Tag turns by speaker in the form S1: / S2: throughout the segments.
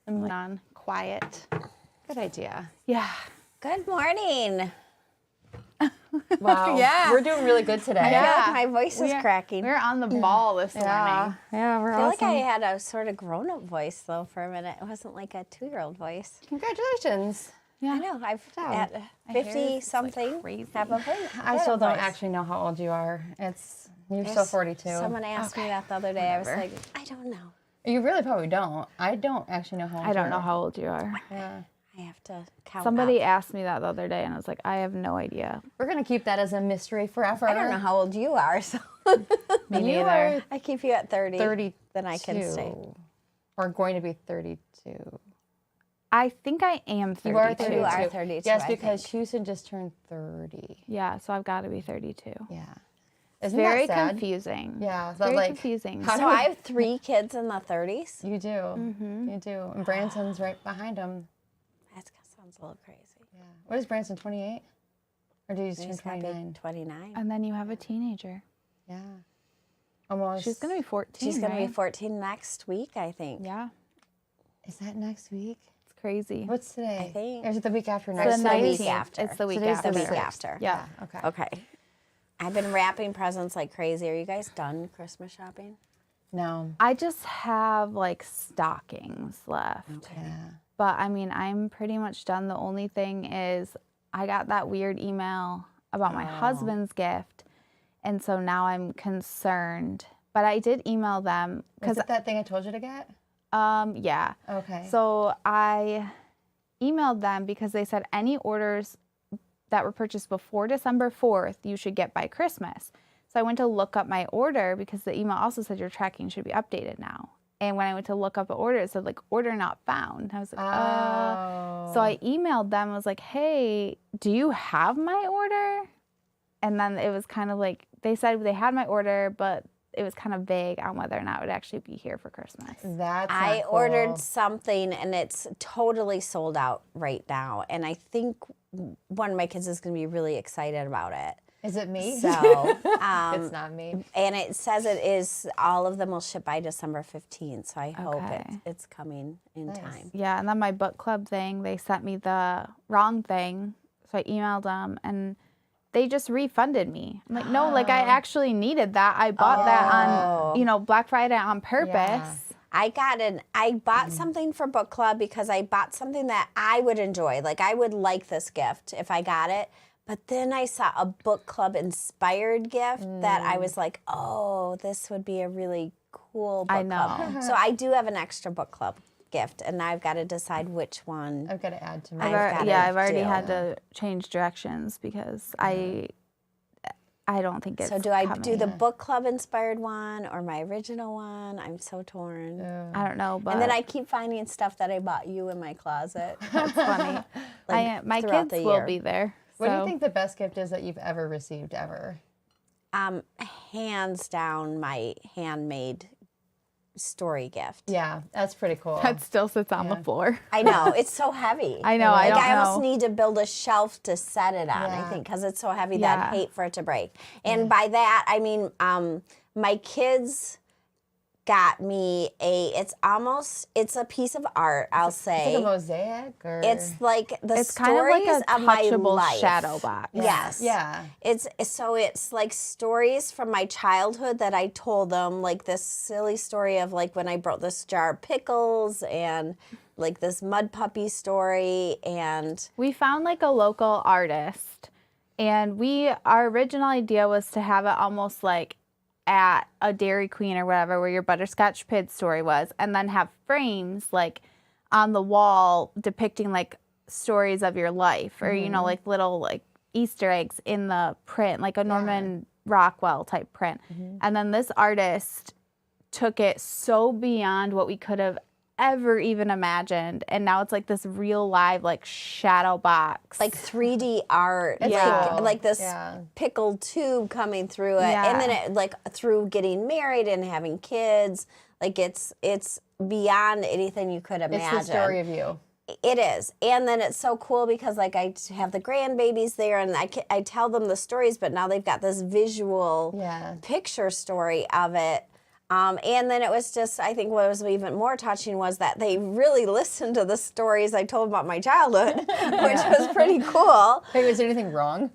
S1: I'm like, on quiet.
S2: Good idea.
S1: Yeah.
S3: Good morning.
S2: Wow.
S1: Yeah.
S2: We're doing really good today.
S3: I feel
S1: Yeah.
S3: like my voice is cracking.
S1: We're on the ball this morning.
S2: Yeah, we're
S3: I feel
S2: awesome.
S3: like I had a sort of grown-up voice, though, for a minute. It wasn't like a 2-year-old voice.
S2: Congratulations.
S1: Yeah.
S3: I know. I've
S2: job.
S3: at
S1: My hair is,
S3: 50-something
S1: like, crazy.
S3: have a
S2: I still don't
S3: voice.
S2: actually know how old you are. You're still 42.
S3: Someone asked me that the other day. I was like, I don't know.
S2: You really probably don't. I don't actually know how old you are.
S1: I don't know how old you are.
S2: Yeah.
S3: I have to count
S1: Somebody
S3: up.
S1: asked me that the other day, and I was like, I have no idea.
S2: We're going to keep that as a mystery forever.
S3: I don't know how old you are, so
S1: Me
S2: You
S1: neither.
S2: are
S3: I keep you at 30.
S2: 32.
S3: Then I can stay.
S2: Or going to be 32.
S1: I think I am 32.
S2: You are 32.
S3: You are 32,
S2: Yes,
S3: I
S2: because
S3: think.
S2: Houston just turned 30.
S1: Yeah, so I've got to be 32.
S2: Yeah. Isn't
S1: Very
S2: that sad?
S1: confusing.
S2: Yeah.
S1: Very
S2: like,
S1: confusing.
S2: how
S3: So
S2: do we-
S3: I have 3 kids in the 30s.
S2: You do.
S1: Mm-hmm.
S2: You do. And Branson's right behind him.
S3: That sounds a little crazy.
S2: Yeah. What is Branson, 28? Or did you just turn
S3: He's gotta be
S2: 29?
S3: 29.
S1: And then you have a teenager.
S2: Yeah. Almost.
S1: She's going to be 14,
S3: She's going to be
S1: right?
S3: 14 next week, I think.
S1: Yeah,
S2: Is that next week?
S1: it's crazy.
S2: What's today?
S3: I think-
S2: Or is it the week after
S1: It's
S2: next?
S1: the
S3: the week
S1: 19th.
S3: after.
S1: It's the week
S2: Today's
S1: after.
S2: the
S3: week
S2: sixth.
S3: after.
S1: Yeah.
S2: Okay.
S3: Okay. I've been wrapping presents like crazy. Are you guys done Christmas shopping?
S2: No.
S1: I just have like stockings left.
S2: Yeah.
S1: But I mean, I'm pretty much done. The only thing is I got that weird email about my husband's gift. And so now I'm concerned. But I did email them
S2: Was
S1: because
S2: it that thing I told you to get?
S1: yeah.
S2: Okay.
S1: So I emailed them because they said any orders that were purchased before December 4th, you should get by Christmas. So I went to look up my order because the email also said your tracking should be updated now. And when I went to look up an order, it said like order not found. I was like, So I emailed them. I was like, hey, do you have my order? And then it was kind of like, they said they had my order, but it was kind of vague on whether or not it would actually be here for Christmas.
S2: That's
S3: I
S2: not cool.
S3: ordered something and it's totally sold out right now. And I think one of my kids is going to be really excited about it.
S2: Is it me?
S3: So,
S2: it's not me.
S3: and it says it is, all of them will ship by December 15th. So I hope
S1: Okay.
S3: it's coming in time.
S1: Yeah, and then my book club thing, they sent me the wrong thing. So I emailed them and they just refunded me. I'm like, no, like I actually needed that. I bought that on, Black Friday on purpose.
S2: Yeah.
S3: I bought something for book club because I bought something that I would enjoy. Like I would like this gift if I got it. But then I saw a book club inspired gift that I was like, oh, this would be a really cool book
S1: I know.
S3: club. So I do have an extra book club gift, and now I've got to decide which one.
S2: I've got to add to
S3: I've
S2: my.
S3: gotta
S1: I've already
S3: do.
S1: had to change directions because I don't think it's
S3: So do I do
S1: coming.
S3: the book club inspired one or my original one? I'm so torn.
S1: I don't know, but
S3: And then I keep finding stuff that I bought you in my closet.
S1: that's funny. My
S3: throughout
S1: kids
S3: the
S1: will
S3: year.
S1: be there.
S2: What do
S1: so-
S2: you think the best gift is that you've ever received ever?
S3: Hands down, my handmade story gift.
S2: Yeah, that's pretty cool.
S1: That still sits on the floor.
S3: I know, it's so heavy.
S1: I know, I
S3: Like
S1: don't
S3: I almost
S1: know.
S3: need to build a shelf to set it on, I
S2: Yeah.
S3: think, because it's so heavy that
S1: Yeah.
S3: I'd hate for it to break. And by that, I mean, my kids got me it's a piece of art, I'll
S2: It's
S3: say.
S2: like a mosaic, or
S3: It's like the
S1: It's kind of like
S3: stories
S1: a
S3: of my
S1: touchable
S3: life.
S1: shadow box.
S3: Yes.
S2: Yeah.
S3: It's like stories from my childhood that I told them, like this silly story of like when I brought this jar of pickles and like this mud puppy story and
S1: We found like a local artist, and our original idea was to have it almost like at a Dairy Queen or whatever where your butterscotch pid story was, and then have frames like on the wall depicting like stories of your life, or like little like Easter eggs in the print, like a Norman Rockwell type print. And then this artist took it so beyond what we could have ever even imagined, and now it's like this real live like shadow box,
S3: like 3D art,
S1: Yeah.
S3: like this
S2: Yeah.
S3: pickled tube coming through it,
S1: Yeah.
S3: and then it like through getting married and having kids, like it's beyond anything you could imagine.
S2: It's the story of you.
S3: It is. And then it's so cool because like I have the grandbabies there and I tell them the stories, but now they've got this visual
S2: Yeah.
S3: picture story of it. And then it was just, I think what was even more touching was that they really listened to the stories I told about my childhood, which was pretty cool.
S2: Hey, was there anything wrong?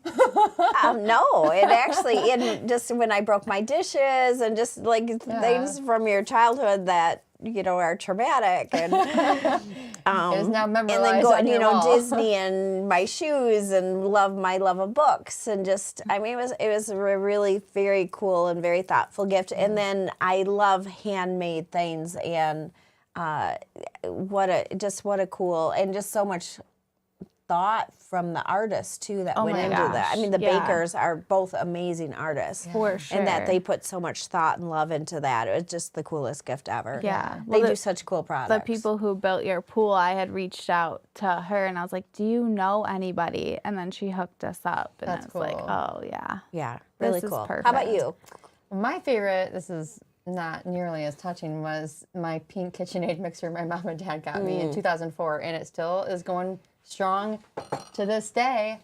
S3: No, it actually, and just when I broke my dishes and just like things from your childhood that, are traumatic. And
S2: It is now memorized
S3: and then going,
S2: on your wall.
S3: Disney and my shoes and my love of books and just, I mean, it was a really very cool and very thoughtful gift. And then I love handmade things and what a cool and just so much thought from the artists too that went
S1: my
S3: into that. I
S1: gosh,
S3: mean, the
S1: yeah.
S3: bakers are both amazing artists.
S1: For sure.
S3: And that they put so much thought and love into that. It was just the coolest gift ever.
S1: Yeah.
S3: They
S1: Well,
S3: do such cool products.
S1: The people who built your pool, I had reached out to her and I was like, do you know anybody? And then she hooked us up. And
S2: That's
S1: I was like,
S2: cool.
S1: oh, yeah.
S3: Yeah, really
S1: This is
S3: cool.
S1: perfect.
S3: How about you?
S2: My favorite, this is not nearly as touching, was my pink KitchenAid mixer my mom and dad got me in 2004, and it still is going strong to this day.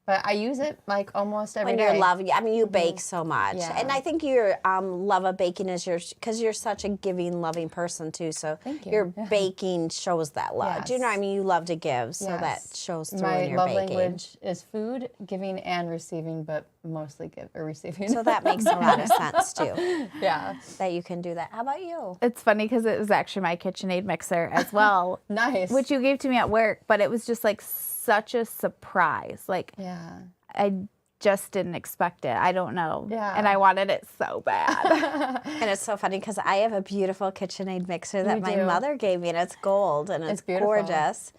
S2: But I use it like almost every
S3: When
S2: day.
S3: you're loving, I mean, you bake so much,
S2: Yeah.
S3: and I think your love of baking is because you're such a giving, loving person too. So
S2: Thank you.
S3: your baking shows that love. Do you know what I
S2: Yes.
S3: mean? You love to give, so that
S2: Yes.
S3: shows through
S2: My
S3: in your
S2: love
S3: baking.
S2: language is food, giving, and receiving, but mostly receiving.
S3: So that makes a lot of sense too.
S2: yeah,
S3: That you can do that. How about you?
S1: It's funny because it was actually my KitchenAid mixer as well,
S2: nice.
S1: which you gave to me at work, but it was just like such a surprise. Like,
S2: yeah.
S1: I just didn't expect it. I don't know.
S2: Yeah.
S1: And I wanted it so bad.
S3: And it's so funny because I have a beautiful KitchenAid mixer that
S2: You
S3: my
S2: do.
S3: mother gave me, and it's gold and it's
S2: beautiful.
S3: gorgeous.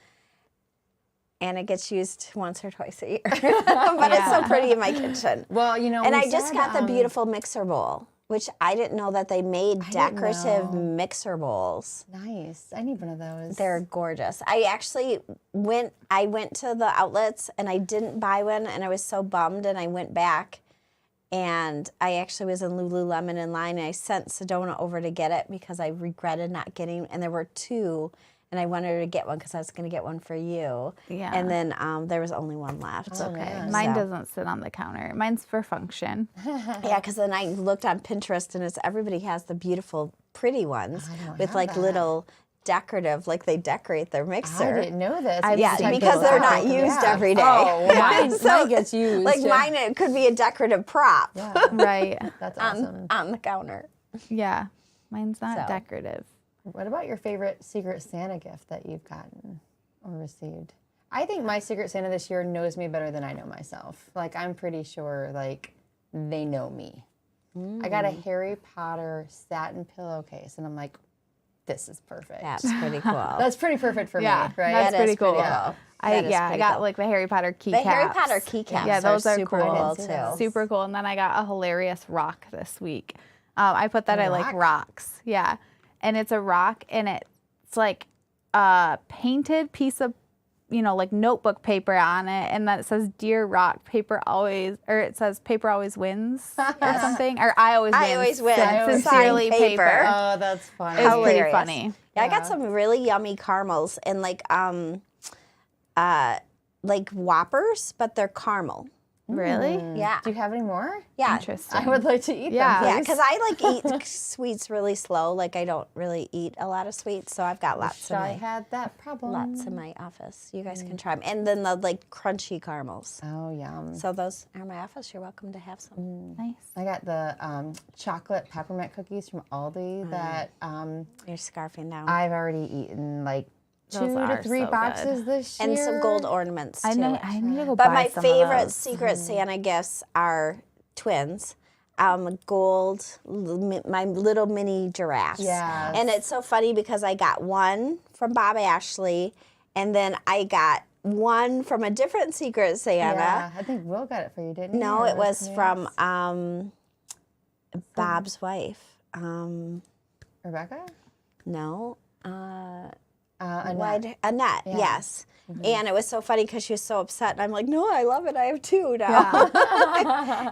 S3: And it gets used once or twice a year, but it's so pretty in my kitchen.
S2: Well,
S3: And I just got the beautiful mixer bowl, which I didn't know that they made decorative
S2: know.
S3: mixer bowls.
S2: Nice. I need one of those.
S3: They're gorgeous. I actually went to the outlets and I didn't buy one, and I was so bummed, and I went back. And I actually was in Lululemon in line, and I sent Sedona over to get it because I regretted not getting, and there were two, and I wanted her to get one because I was going to get one for you.
S1: Yeah.
S3: And then there was only one left.
S2: Oh, man.
S1: Mine
S3: So-
S1: doesn't sit on the counter. Mine's for function.
S3: Yeah, because then I looked on Pinterest, and everybody has the beautiful, pretty ones
S2: don't
S3: with
S2: have
S3: like
S2: that.
S3: little decorative, like they decorate their mixer.
S2: I didn't know this.
S1: I-
S3: Yeah,
S1: Check
S3: because
S1: those
S3: they're
S1: out.
S3: not used
S2: Yeah.
S3: every day.
S2: Oh, mine,
S3: So,
S2: mine gets used.
S3: Like mine, it could be a decorative prop
S2: Yeah,
S1: Right.
S2: that's awesome.
S3: on the counter.
S1: Yeah. Mine's not
S3: So.
S1: decorative.
S2: What about your favorite Secret Santa gift that you've gotten or received? I think my Secret Santa this year knows me better than I know myself. Like, I'm pretty sure, like, they know me. I got a Harry Potter satin pillowcase, and I'm like, this is perfect.
S3: That's pretty cool.
S2: That's pretty perfect for
S1: Yeah,
S2: me, right?
S1: that's
S3: That
S1: pretty
S3: is
S1: cool.
S3: pretty
S2: Yeah.
S3: cool.
S1: I
S3: That is pretty
S1: got
S3: cool.
S1: like the Harry Potter keycaps.
S3: The Harry Potter keycaps
S1: Yeah, those are
S3: super
S1: cool.
S3: cool
S2: see
S3: too.
S2: those.
S1: Super cool. And then I got a hilarious rock this week. I put that I like
S2: rock?
S1: rocks. Yeah. And it's a rock, and it's like a painted piece of, like notebook paper on it. And then it says, "Dear Rock, paper always," or it says, "Paper always wins," or something. Or I always win.
S3: I always win.
S1: Sincerely,
S3: Signed paper.
S1: paper.
S2: Oh, that's funny.
S1: It's pretty
S3: Hilarious.
S1: funny.
S3: Yeah, I got some really yummy caramels and like Whoppers, but they're caramel.
S1: Really?
S3: Yeah.
S2: Do you have any more?
S3: Yeah.
S1: Interesting.
S2: I would like to eat
S1: Yeah.
S2: them.
S3: Yeah,
S2: please.
S3: because I like eat sweets really slow. Like I don't really eat a lot of sweets, so I've got lots
S2: I had that problem.
S3: in my office. You guys can try them, and then the like crunchy caramels.
S2: Oh, yum.
S3: So those are in my office. You're welcome to have some.
S1: Nice.
S2: I got the chocolate peppermint cookies from Aldi that
S3: You're scarfing down,
S2: I've already eaten like
S1: Those
S2: 2
S1: are
S2: to 3
S1: so
S2: boxes
S1: good.
S2: this year.
S3: and some gold ornaments too.
S1: I need to go
S3: But
S1: buy
S3: my
S1: some of
S3: favorite
S1: those.
S3: Secret Santa gifts are twins. Gold, my little mini giraffes.
S2: Yes.
S3: And it's so funny because I got one from Bob Ashley, and then I got one from a different Secret Santa.
S2: Yeah, I think Will got it for you, didn't he?
S3: No,
S2: Or
S3: it was
S2: somebody
S3: from
S2: else?
S3: Bob's wife.
S2: Rebecca?
S3: No.
S2: Annette.
S3: Annette,
S2: Yeah.
S3: yes. And it was so funny because she was so upset. And I'm like, no, I love it. I have two now.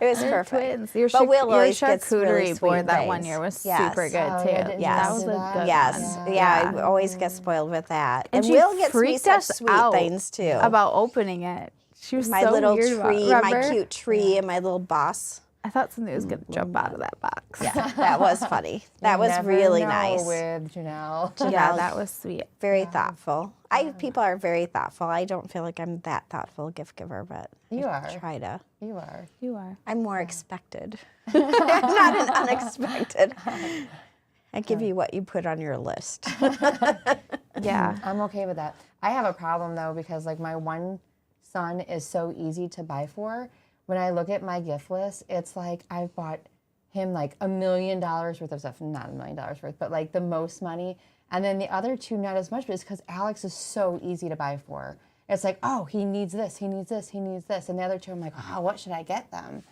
S3: It was perfect.
S1: Twins. Your,
S3: But Will
S1: your
S3: always gets
S1: charcuterie
S3: really sweet
S1: board that one
S3: things.
S1: year was
S3: Yes.
S1: super good
S2: Oh,
S1: too.
S2: yeah, didn't
S3: Yes.
S1: That was a
S2: that.
S1: good
S3: Yes.
S1: one.
S3: Yeah, I always get spoiled with that.
S1: And she
S3: Will gets me
S1: freaked
S3: such
S1: us
S3: sweet
S1: out
S3: things too.
S1: About opening it. She was
S3: my
S1: so
S3: little
S1: weird about-
S3: tree, my
S1: remember?
S3: cute tree, and my little boss
S1: I thought something was going to jump out of that box.
S3: Yeah, that was funny. That
S2: You
S3: was
S2: never
S3: really
S2: know
S3: nice.
S2: with Janelle.
S1: Yeah, that was sweet.
S3: Very thoughtful. People are very thoughtful. I don't feel like I'm that thoughtful gift giver, but
S2: You
S3: I
S2: are.
S3: try to.
S2: You are.
S1: You are.
S3: I'm more expected. I'm not an unexpected. I give you what you put on your list.
S1: Yeah.
S2: I'm okay with that. I have a problem though because like my one son is so easy to buy for. When I look at my gift list, it's like I've bought him like $1 million worth of stuff. Not $1 million worth, but like the most money. And then the other two, not as much, but it's because Alex is so easy to buy for. It's like, oh, he needs this, he needs this, he needs this. And the other two, I'm like, oh, what should I get them?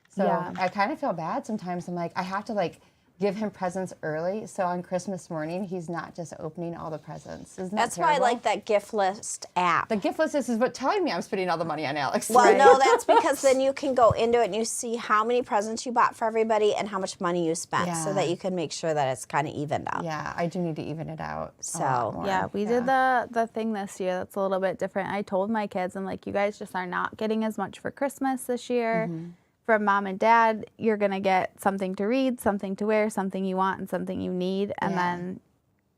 S2: So
S1: Yeah.
S2: I kind of feel bad sometimes. I'm like, I have to like give him presents early. So on Christmas morning, he's not just opening all the presents. Isn't that
S3: That's why I
S2: terrible?
S3: like that gift list app.
S2: The gift list is what telling me I'm spending all the money on Alex.
S3: Well, no, that's because then you can go into it and you see how many presents you bought for everybody and how much money you spent so that you can make sure that it's kind of evened out.
S2: Yeah, I do need to even it out.
S3: So,
S1: Yeah, we did the thing this year that's a little bit different. I told my kids, I'm like, you guys just are not getting as much for Christmas this year. From mom and dad, you're going to get something to read, something to wear, something you want, and something you need. And then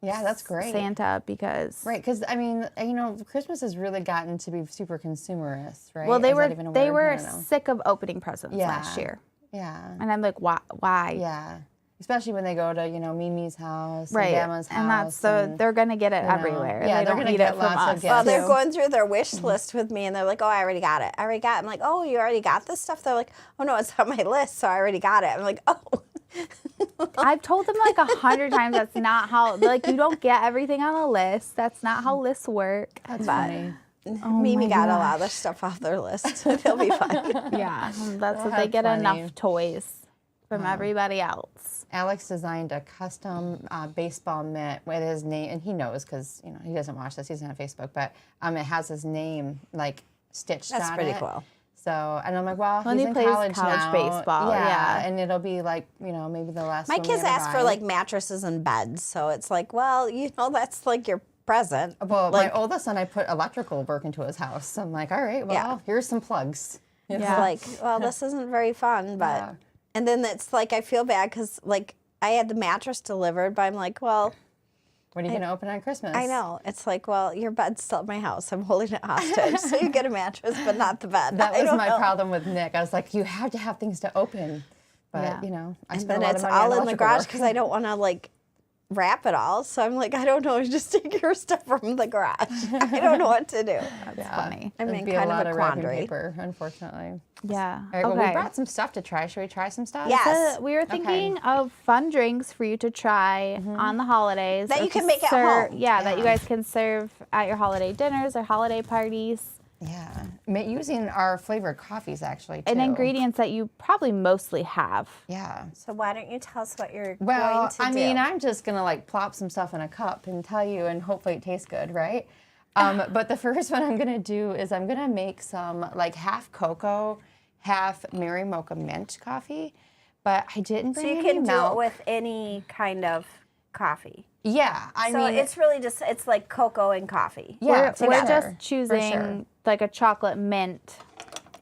S2: Yeah, that's great.
S1: Santa, because
S2: Right, because I mean, you know, Christmas has really gotten to be super consumerist, right?
S1: well, they
S2: Is that even a
S1: were
S2: word? I don't know.
S1: sick of opening presents
S2: Yeah.
S1: last year,
S2: Yeah,
S1: and I'm like, why?
S2: yeah. Especially when they go to, you know, Mimi's house,
S1: Right,
S2: and Grandma's house,
S1: and that's they're gonna get it
S2: you know,
S1: everywhere.
S2: yeah,
S1: they
S2: they're
S1: don't
S2: gonna
S1: need
S2: get
S1: it from
S2: lots of
S1: us.
S2: gifts.
S3: Well, they're
S2: too.
S3: going through their wish list with me, and they're like, "Oh, I already got it. I already got it." I'm like, "Oh, you already got this stuff?" They're like, "Oh no, it's on my list, so I already got it." I'm like, "Oh."
S1: I've told them like 100 times that's not how, like, you don't get everything on a list. That's not how lists work.
S2: That's funny.
S3: Mimi got a lot of stuff off their list. It'll be fine.
S1: Yeah, that's
S2: Well,
S1: what they
S2: that's
S1: get
S2: funny.
S1: enough toys from everybody else.
S2: Alex designed a custom baseball mitt with his name, and he knows because you know he doesn't watch this. He's not on Facebook, but it has his name like stitched
S3: That's
S2: on
S3: pretty
S2: it.
S3: cool.
S2: So, and I'm like, well,
S1: When
S2: he's
S1: he
S2: in
S1: plays
S2: college
S1: college
S2: now.
S1: baseball, yeah.
S2: and it'll be like, you know, maybe the last
S3: My
S2: one we
S3: kids
S2: ever
S3: ask for
S2: buy.
S3: like mattresses and beds, so it's like, well, you know, that's like your present.
S2: Well,
S3: like,
S2: my oldest son, I put electrical work into his house. So I'm like, all right, well,
S3: Yeah.
S2: here's some plugs. You know?
S3: It's like, well, this isn't very fun, but
S2: Yeah.
S3: and then it's like I feel bad because like I had the mattress delivered, but I'm like, well,
S2: What are you going to open on Christmas?
S3: I know. It's like, well, your bed's still at my house. I'm holding it hostage, so you get a mattress, but not the bed.
S2: That
S3: I
S2: was
S3: don't
S2: my
S3: know.
S2: problem with Nick. I was like, you have to have things to open. But,
S1: Yeah.
S2: you know, I
S3: And
S2: spent
S3: then
S2: a lot
S3: it's
S2: of money on
S3: all in the
S2: electrical
S3: garage
S2: work.
S3: because I don't want to like wrap it all. So I'm like, I don't know. Just take your stuff from the garage. I don't know what to do.
S1: That's funny.
S3: I'm
S2: It'd
S3: in
S2: be
S3: kind
S2: a lot
S3: of a
S2: wrapping
S3: quandary.
S2: paper, unfortunately.
S1: Yeah.
S2: All right, well,
S1: okay.
S2: we brought some stuff to try. Should we try some stuff?
S3: Yes.
S1: We were thinking of fun drinks for you to try on the holidays.
S3: That
S1: or
S3: you
S1: to
S3: can make at
S1: serve-
S3: home.
S1: Yeah, that you
S2: Yeah.
S1: guys can serve at your holiday dinners or holiday parties.
S2: Yeah. Using our flavored coffees, actually, too.
S1: And ingredients that you probably mostly have.
S2: Yeah.
S3: So why don't you tell us what you're
S2: Well,
S3: going to do?
S2: I mean, I'm just going to like plop some stuff in a cup and tell you, and hopefully it tastes good, right? But the first one I'm going to do is I'm going to make some like half cocoa, half Mary Mocha mint coffee. But I didn't bring
S3: so you
S2: any
S3: can do
S2: milk.
S3: it with any kind of coffee.
S2: Yeah, I
S3: So
S2: mean,
S3: it's really just it's like cocoa and coffee.
S2: yeah,
S1: we're
S2: for
S1: just
S2: sure,
S1: choosing
S2: for sure.
S1: like a chocolate mint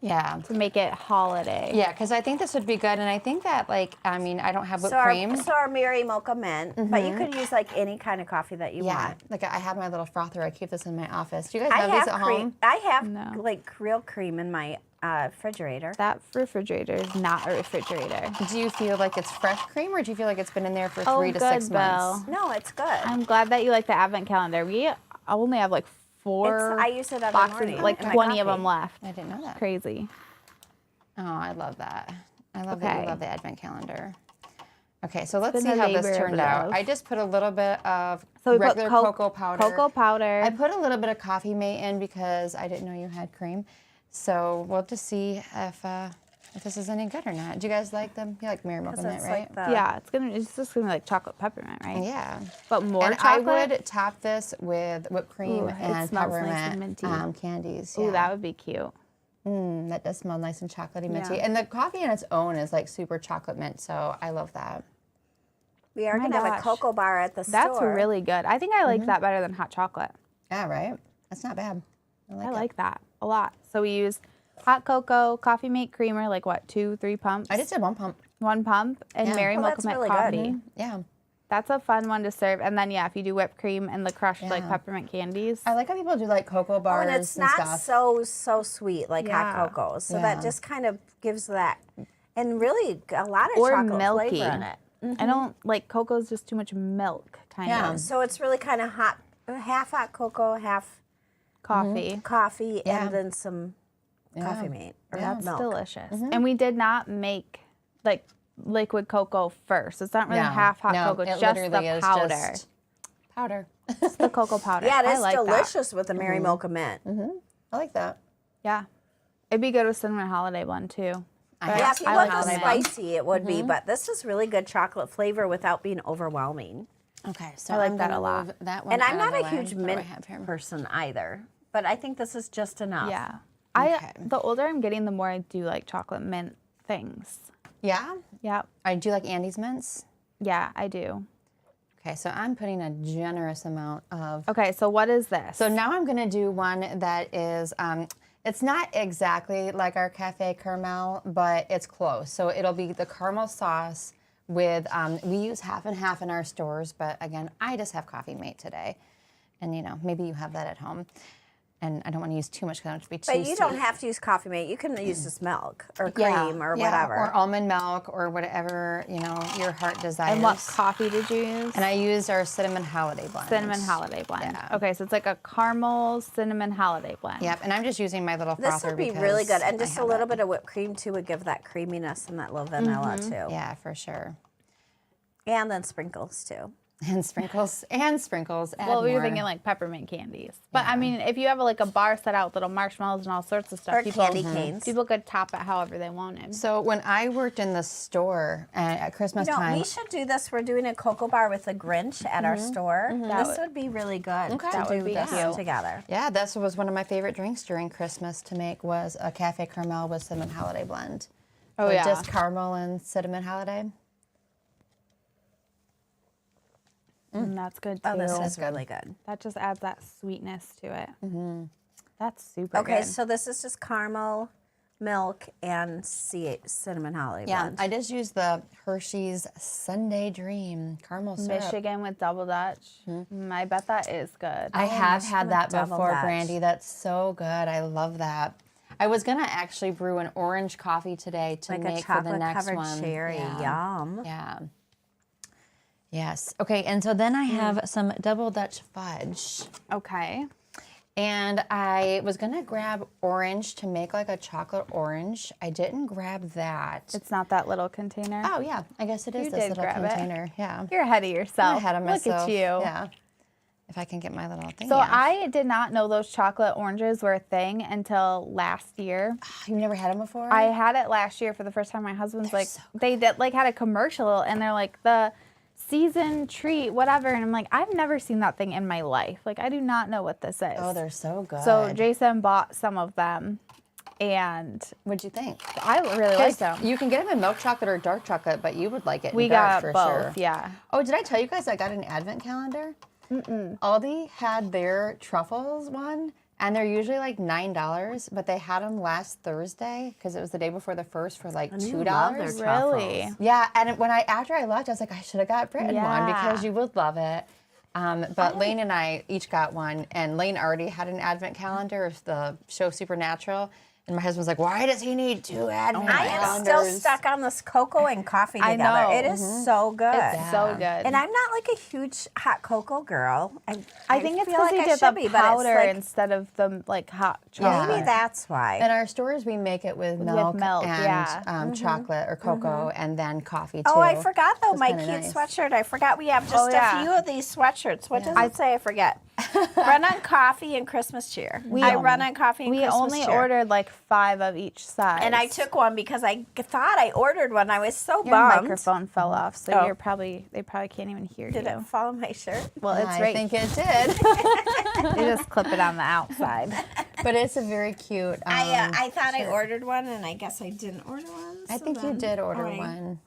S2: Yeah.
S1: to make it holiday.
S2: Yeah, because I think this would be good, and I think that like I mean I don't have whipped
S3: So
S2: cream.
S3: our Mary Mocha mint, but you could use like any kind of coffee that you
S2: Yeah,
S3: want.
S2: like I have my little frother. I keep this in my office. Do you guys
S3: I
S2: have
S3: have
S2: these at
S3: cream.
S2: home?
S3: I have
S1: No.
S3: like real cream in my refrigerator.
S1: That refrigerator is not a refrigerator.
S2: Do you feel like it's fresh cream, or do you feel like it's been in there for
S1: Oh,
S2: 3 to
S1: good,
S2: 6 months?
S1: Bill.
S3: No, it's good.
S1: I'm glad that you like the advent calendar. We only have like 4
S3: I use it every
S1: boxes,
S3: morning.
S1: like
S3: in my
S1: 20 of
S3: coffee.
S1: them left.
S2: I didn't know that.
S1: Crazy.
S2: Oh, I love that. I love that
S1: Okay.
S2: you love the advent calendar. Okay, so let's
S1: been
S2: see
S1: a
S2: how this
S1: labor of
S2: turned out.
S1: love.
S2: I just put a little bit of
S1: So we put
S2: regular cocoa powder.
S1: Cocoa powder.
S2: I put a little bit of coffee mate in because I didn't know you had cream. So we'll just see if this is any good or not. Do you guys like them? You like Mary Mocha
S3: Because
S2: mint,
S3: it's
S2: right?
S3: like the
S1: yeah, it's just gonna be like chocolate peppermint, right?
S2: Yeah.
S1: But more
S2: And
S1: chocolate.
S2: I would top this with whipped cream
S1: Ooh, it
S2: and
S1: smells nice
S2: peppermint
S1: and minty.
S2: candies.
S1: Ooh,
S2: Yeah.
S1: that would be cute.
S2: That does smell nice and chocolatey minty.
S1: Yeah.
S2: And the coffee on its own is like super chocolate mint, so I love that.
S3: we are
S1: my
S3: gonna have a
S1: gosh.
S3: cocoa bar at the
S1: That's
S3: store.
S1: really good. I think I like that better than hot chocolate.
S2: Yeah, right? That's not bad. I
S1: I
S2: it.
S1: like that a lot. So we use hot cocoa, coffee mate creamer, like what, 2-3 pumps?
S2: I just did 1 pump.
S1: 1 pump, and
S2: Yeah.
S1: Mary
S3: Well,
S1: Milk
S3: that's
S1: Mint
S3: really
S1: coffee.
S3: good.
S2: Yeah.
S1: That's a fun one to serve. And then, yeah, if you do whipped cream and the crushed, like,
S2: Yeah.
S1: peppermint candies.
S2: I like how people do like cocoa bars
S3: and it's not
S2: stuff.
S3: so sweet like hot
S1: Yeah.
S3: cocoa. So
S2: Yeah.
S3: that just kind of gives that, and really a lot of
S1: Or
S3: chocolate
S1: milky.
S3: flavor in it.
S1: I don't, like, cocoa's just too much milk, kind
S2: Yeah.
S1: of.
S3: So it's really kind of hot, half hot cocoa, half
S1: Coffee.
S3: coffee,
S2: Yeah.
S3: and then some coffee mate or
S1: That's
S3: milk.
S1: delicious. And we did not make, like, liquid cocoa first. It's not really
S2: No.
S1: half hot
S2: No,
S1: cocoa,
S2: it
S1: it's just
S2: literally
S1: the
S2: is
S1: powder.
S2: just powder.
S1: It's the cocoa powder.
S3: Yeah, it
S1: I
S3: is
S1: like that.
S3: delicious with the Mary Milk of Mint.
S2: I like that.
S1: Yeah. It'd be good with cinnamon holiday blend, too.
S2: I
S3: Yeah,
S2: have-
S3: if you
S1: I
S3: want
S1: like
S3: the
S1: that.
S3: spicy, it would be, but this is really good chocolate flavor without being overwhelming.
S2: Okay, so
S1: I like
S2: I'm
S1: that
S2: gonna
S1: a lot.
S2: move That one
S3: And I'm
S2: out
S3: not
S2: of
S3: a
S2: the way.
S3: huge
S2: What do I
S3: mint
S2: have here?
S3: person either, but I think this is just enough.
S1: Yeah.
S2: Okay.
S1: The older I'm getting, the more I do like chocolate mint things.
S2: Yeah,
S1: Yep.
S2: I do like Andy's mints.
S1: Yeah, I do.
S2: Okay, so I'm putting a generous amount of.
S1: Okay, so what is this?
S2: So now I'm gonna do one that is, it's not exactly like our cafe caramel, but it's close. So it'll be the caramel sauce with, we use half and half in our stores, but again, I just have Coffee Mate today. And you know, maybe you have that at home. And I don't want to use too much because I don't want it to be too
S3: But you don't
S2: sweet.
S3: have to use coffee mate. You can use just milk or cream or
S2: Yeah,
S3: whatever.
S2: or almond milk or whatever, you know, your heart desires.
S1: and what coffee did you use?
S2: And I used our cinnamon holiday blend.
S1: Cinnamon holiday blend.
S2: Yeah.
S1: Okay, so it's like a caramel cinnamon holiday blend.
S2: Yep, and I'm just using my little frother
S3: This would be really
S2: because
S3: good. And
S2: I
S3: just a
S2: have
S3: little
S2: it.
S3: bit of whipped cream too would give that creaminess and that little vanilla too.
S2: Yeah, for sure.
S3: And then sprinkles too.
S2: And sprinkles, add
S1: Well, we were
S2: more.
S1: thinking like peppermint candies. But I mean, if you have like a bar set out with little marshmallows and all sorts of stuff,
S3: Or
S1: people,
S3: candy canes.
S1: people could top it however they wanted.
S2: So when I worked in the store at Christmas
S3: You know,
S2: time,
S3: we should do this. We're doing a cocoa bar with the Grinch at our store. This would be really good
S2: Okay.
S3: to
S2: That
S3: do
S1: would be
S3: this
S1: cute.
S3: together.
S2: yeah, this was one of my favorite drinks during Christmas to make was a cafe caramel with cinnamon holiday blend.
S1: Oh,
S2: So
S1: yeah.
S2: just caramel and cinnamon holiday.
S1: And that's good too.
S3: Oh, this is really good.
S1: That just adds that sweetness to it. That's super
S3: Okay,
S1: good.
S3: so this is just caramel, milk, and cinnamon holiday
S2: Yeah,
S3: blend.
S2: I just used the Hershey's Sunday Dream caramel syrup.
S1: Michigan with double Dutch. I bet that is good.
S2: I have
S3: Michigan
S2: had that
S3: with double
S2: before,
S3: Dutch.
S2: Brandy. That's so good. I love that. I was gonna actually brew an orange coffee today to
S3: like a
S2: make for the next
S3: chocolate-covered
S2: one.
S3: cherry.
S2: Yeah.
S3: Yum.
S2: Yeah. Yes. Okay. And so then I have some double Dutch fudge,
S1: Okay.
S2: and I was gonna grab orange to make like a chocolate orange. I didn't grab that.
S1: It's not that little container.
S2: Oh yeah, I guess it is
S1: You
S2: this
S1: did
S2: little
S1: grab it.
S2: container. Yeah.
S1: You're ahead of yourself.
S2: I'm ahead of myself.
S1: Look at you.
S2: Yeah. If I can get my little thing.
S1: So
S2: out.
S1: I did not know those chocolate oranges were a thing until last year.
S2: You've never had them before?
S1: I had it last year for the first time. My husband's like, they did like had a commercial and they're like the season treat, whatever. And I'm like, I've never seen that thing in my life. Like, I do not know what this is.
S2: Oh, they're so good.
S1: So Jason bought some of them and
S2: What'd you think?
S1: I really like them.
S2: You can get them in milk chocolate or dark chocolate, but you would like it in
S1: We
S2: dark
S1: got
S2: for
S1: both,
S2: sure.
S1: yeah.
S2: Oh, did I tell you guys I got an advent calendar? Aldi had their truffles one, and they're usually like $9, but they had them last Thursday because it was the day before the first for like
S3: you love their
S2: $2.
S3: truffles.
S1: Really?
S2: Yeah, and after I left, I was like, I should have got Britton one
S1: Yeah.
S2: because you would love it. But Lane and I each got one, and Lane already had an advent calendar of the show Supernatural. And my husband's like, why does he need two advent
S3: I am still
S2: calendars?
S3: stuck on this cocoa and coffee
S1: I
S3: together.
S1: know.
S3: It is so good.
S1: It's so good.
S3: And I'm not like a huge hot cocoa girl.
S1: I think it's
S3: feel
S1: because
S3: like
S1: they
S3: I
S1: did
S3: should
S1: the
S3: be, but it's
S1: powder
S3: like-
S1: instead of the like hot
S2: Yeah.
S1: chocolate.
S3: Maybe that's why.
S2: In our stores, we make it with milk,
S1: milk,
S2: and
S1: yeah.
S2: chocolate or cocoa, and then coffee too.
S3: Oh, I forgot though,
S2: It's
S3: my
S2: kinda
S3: cute
S2: nice.
S3: sweatshirt. I forgot we have just
S1: Oh, yeah.
S3: a few of these sweatshirts. What does it say? I forget. Run on coffee and Christmas cheer. I run on coffee and
S1: We
S3: Christmas
S1: only
S3: cheer.
S1: ordered like 5 of each size.
S3: And I took one because I thought I ordered one. I was so
S1: your
S3: bummed.
S1: microphone fell off, so
S3: Oh.
S1: they probably can't even hear
S3: Did
S1: you.
S3: it fall on my shirt?
S1: Well, it's
S2: I
S1: right.
S2: think it did.
S1: You just clip it on the outside.
S2: But it's a very cute.
S3: I thought I ordered one, and I guess I didn't order one.
S2: I
S3: so
S2: think you
S3: then
S2: did order
S3: I-
S2: one.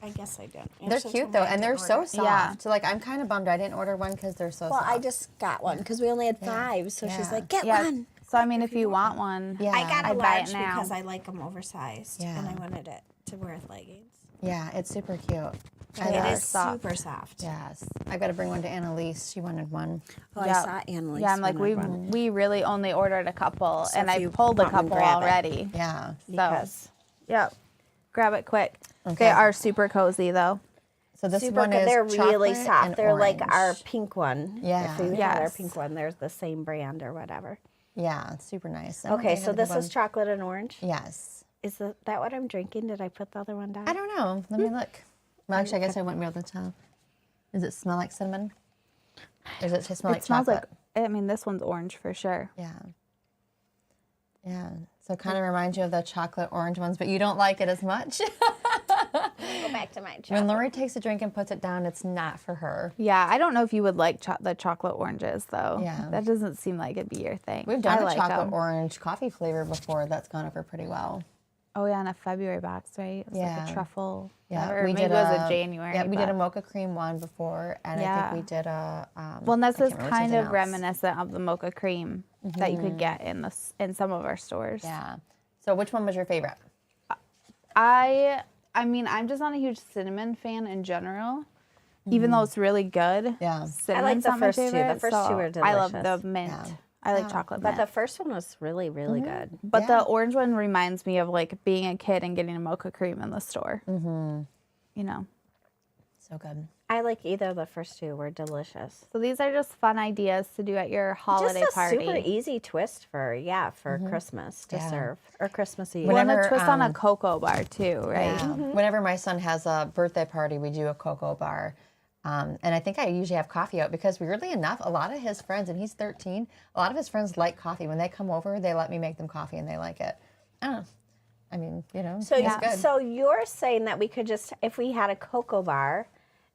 S3: I guess I did.
S2: They're
S3: She
S2: cute
S3: told me
S2: though,
S3: I
S2: and they're
S3: didn't
S2: so
S3: order it.
S2: soft.
S1: Yeah.
S2: So like, I'm kind of bummed I didn't order one because they're so
S3: Well,
S2: soft.
S3: I just got one because we only had 5. So she's
S2: Yeah.
S3: like, get
S1: Yeah.
S3: one.
S1: So I mean, if you want one,
S2: Yeah.
S3: I got a
S1: I'd buy it
S3: large
S1: now.
S3: because I like them oversized,
S2: Yeah.
S3: and I wanted it to wear with leggings.
S2: Yeah, it's super cute.
S1: They
S3: It
S1: are
S3: is
S1: soft.
S3: super soft.
S2: Yes. I've got to bring one to Annalise. She wanted one.
S3: Oh,
S1: Yep.
S3: I saw Annalise.
S1: Yeah, I'm like, we really only ordered a couple,
S3: So
S1: and
S3: if
S1: I
S3: you
S1: pulled a
S3: want one,
S1: couple
S3: grab it.
S1: already.
S2: Yeah.
S3: because
S1: Yep. Grab it quick.
S2: Okay.
S1: They are super cozy though.
S2: So this
S3: super
S2: one
S3: good.
S2: is
S3: They're really
S2: chocolate
S3: soft.
S2: and
S3: They're like our
S2: orange.
S3: pink one.
S2: Yeah.
S3: If we had our
S1: Yes.
S3: pink one, there's the same brand or whatever.
S2: Yeah, it's super nice.
S3: Okay, so this is chocolate and orange.
S2: Yes.
S3: Is that what I'm drinking? Did I put the other one down?
S2: I don't know. Let me look. Well, actually, I guess I wouldn't be able to tell. Does it smell like cinnamon? Or does it just smell
S1: It
S2: like
S1: smells
S2: chocolate?
S1: like. I mean, this one's orange for sure.
S2: Yeah. Yeah. So it kind of reminds you of the chocolate orange ones, but you don't like it as much.
S3: Go back to my
S2: When
S3: chocolate.
S2: Lori takes a drink and puts it down, it's not for her.
S1: Yeah, I don't know if you would like the chocolate oranges though.
S2: Yeah.
S1: That doesn't seem like it'd be your thing.
S2: We've done
S1: I
S2: a
S1: like
S2: chocolate
S1: 'em.
S2: orange coffee flavor before that's gone over pretty well.
S1: Oh yeah, in a February box, right? It was like
S2: Yeah.
S1: a truffle.
S2: Yeah,
S1: Or maybe it was a January.
S2: Yeah, we did a
S1: but-
S2: mocha cream one before, and I
S1: Yeah.
S2: think we did a.
S1: Well, and this
S2: I
S1: is
S2: can't remember
S1: kind
S2: something
S1: of
S2: else.
S1: reminiscent of the mocha cream that you could get in some of our stores.
S2: Yeah. So which one was your favorite?
S1: I mean, I'm just not a huge cinnamon fan in general, even though it's really good.
S2: Yeah.
S1: Cinnamon's
S3: the
S1: not my
S3: first two. The
S1: favorite,
S3: first
S1: so
S3: two are
S1: I love
S3: delicious.
S1: the mint.
S2: Yeah.
S1: I like chocolate
S3: But
S1: mint.
S3: the first one was really, really good.
S1: But
S2: Yeah.
S1: the orange one reminds me of like being a kid and getting a mocha cream in the store. Mm-hmm. You know.
S2: So good.
S3: I like either of the first two. Were delicious.
S1: So these are just fun ideas to do at your holiday
S3: Just a
S1: party.
S3: super easy twist for Christmas to
S2: Yeah.
S3: serve or Christmas Eve.
S1: Well, and a
S2: Whenever,
S1: twist on a cocoa bar too, right?
S2: Yeah. Whenever my son has a birthday party, we do a cocoa bar. And I think I usually have coffee out because weirdly enough, a lot of his friends, and he's 13, a lot of his friends like coffee. When they come over, they let me make them coffee and they like it. I don't know. I mean, you know,
S3: So
S2: it's good.
S3: so you're saying that we could just, if we had a cocoa bar,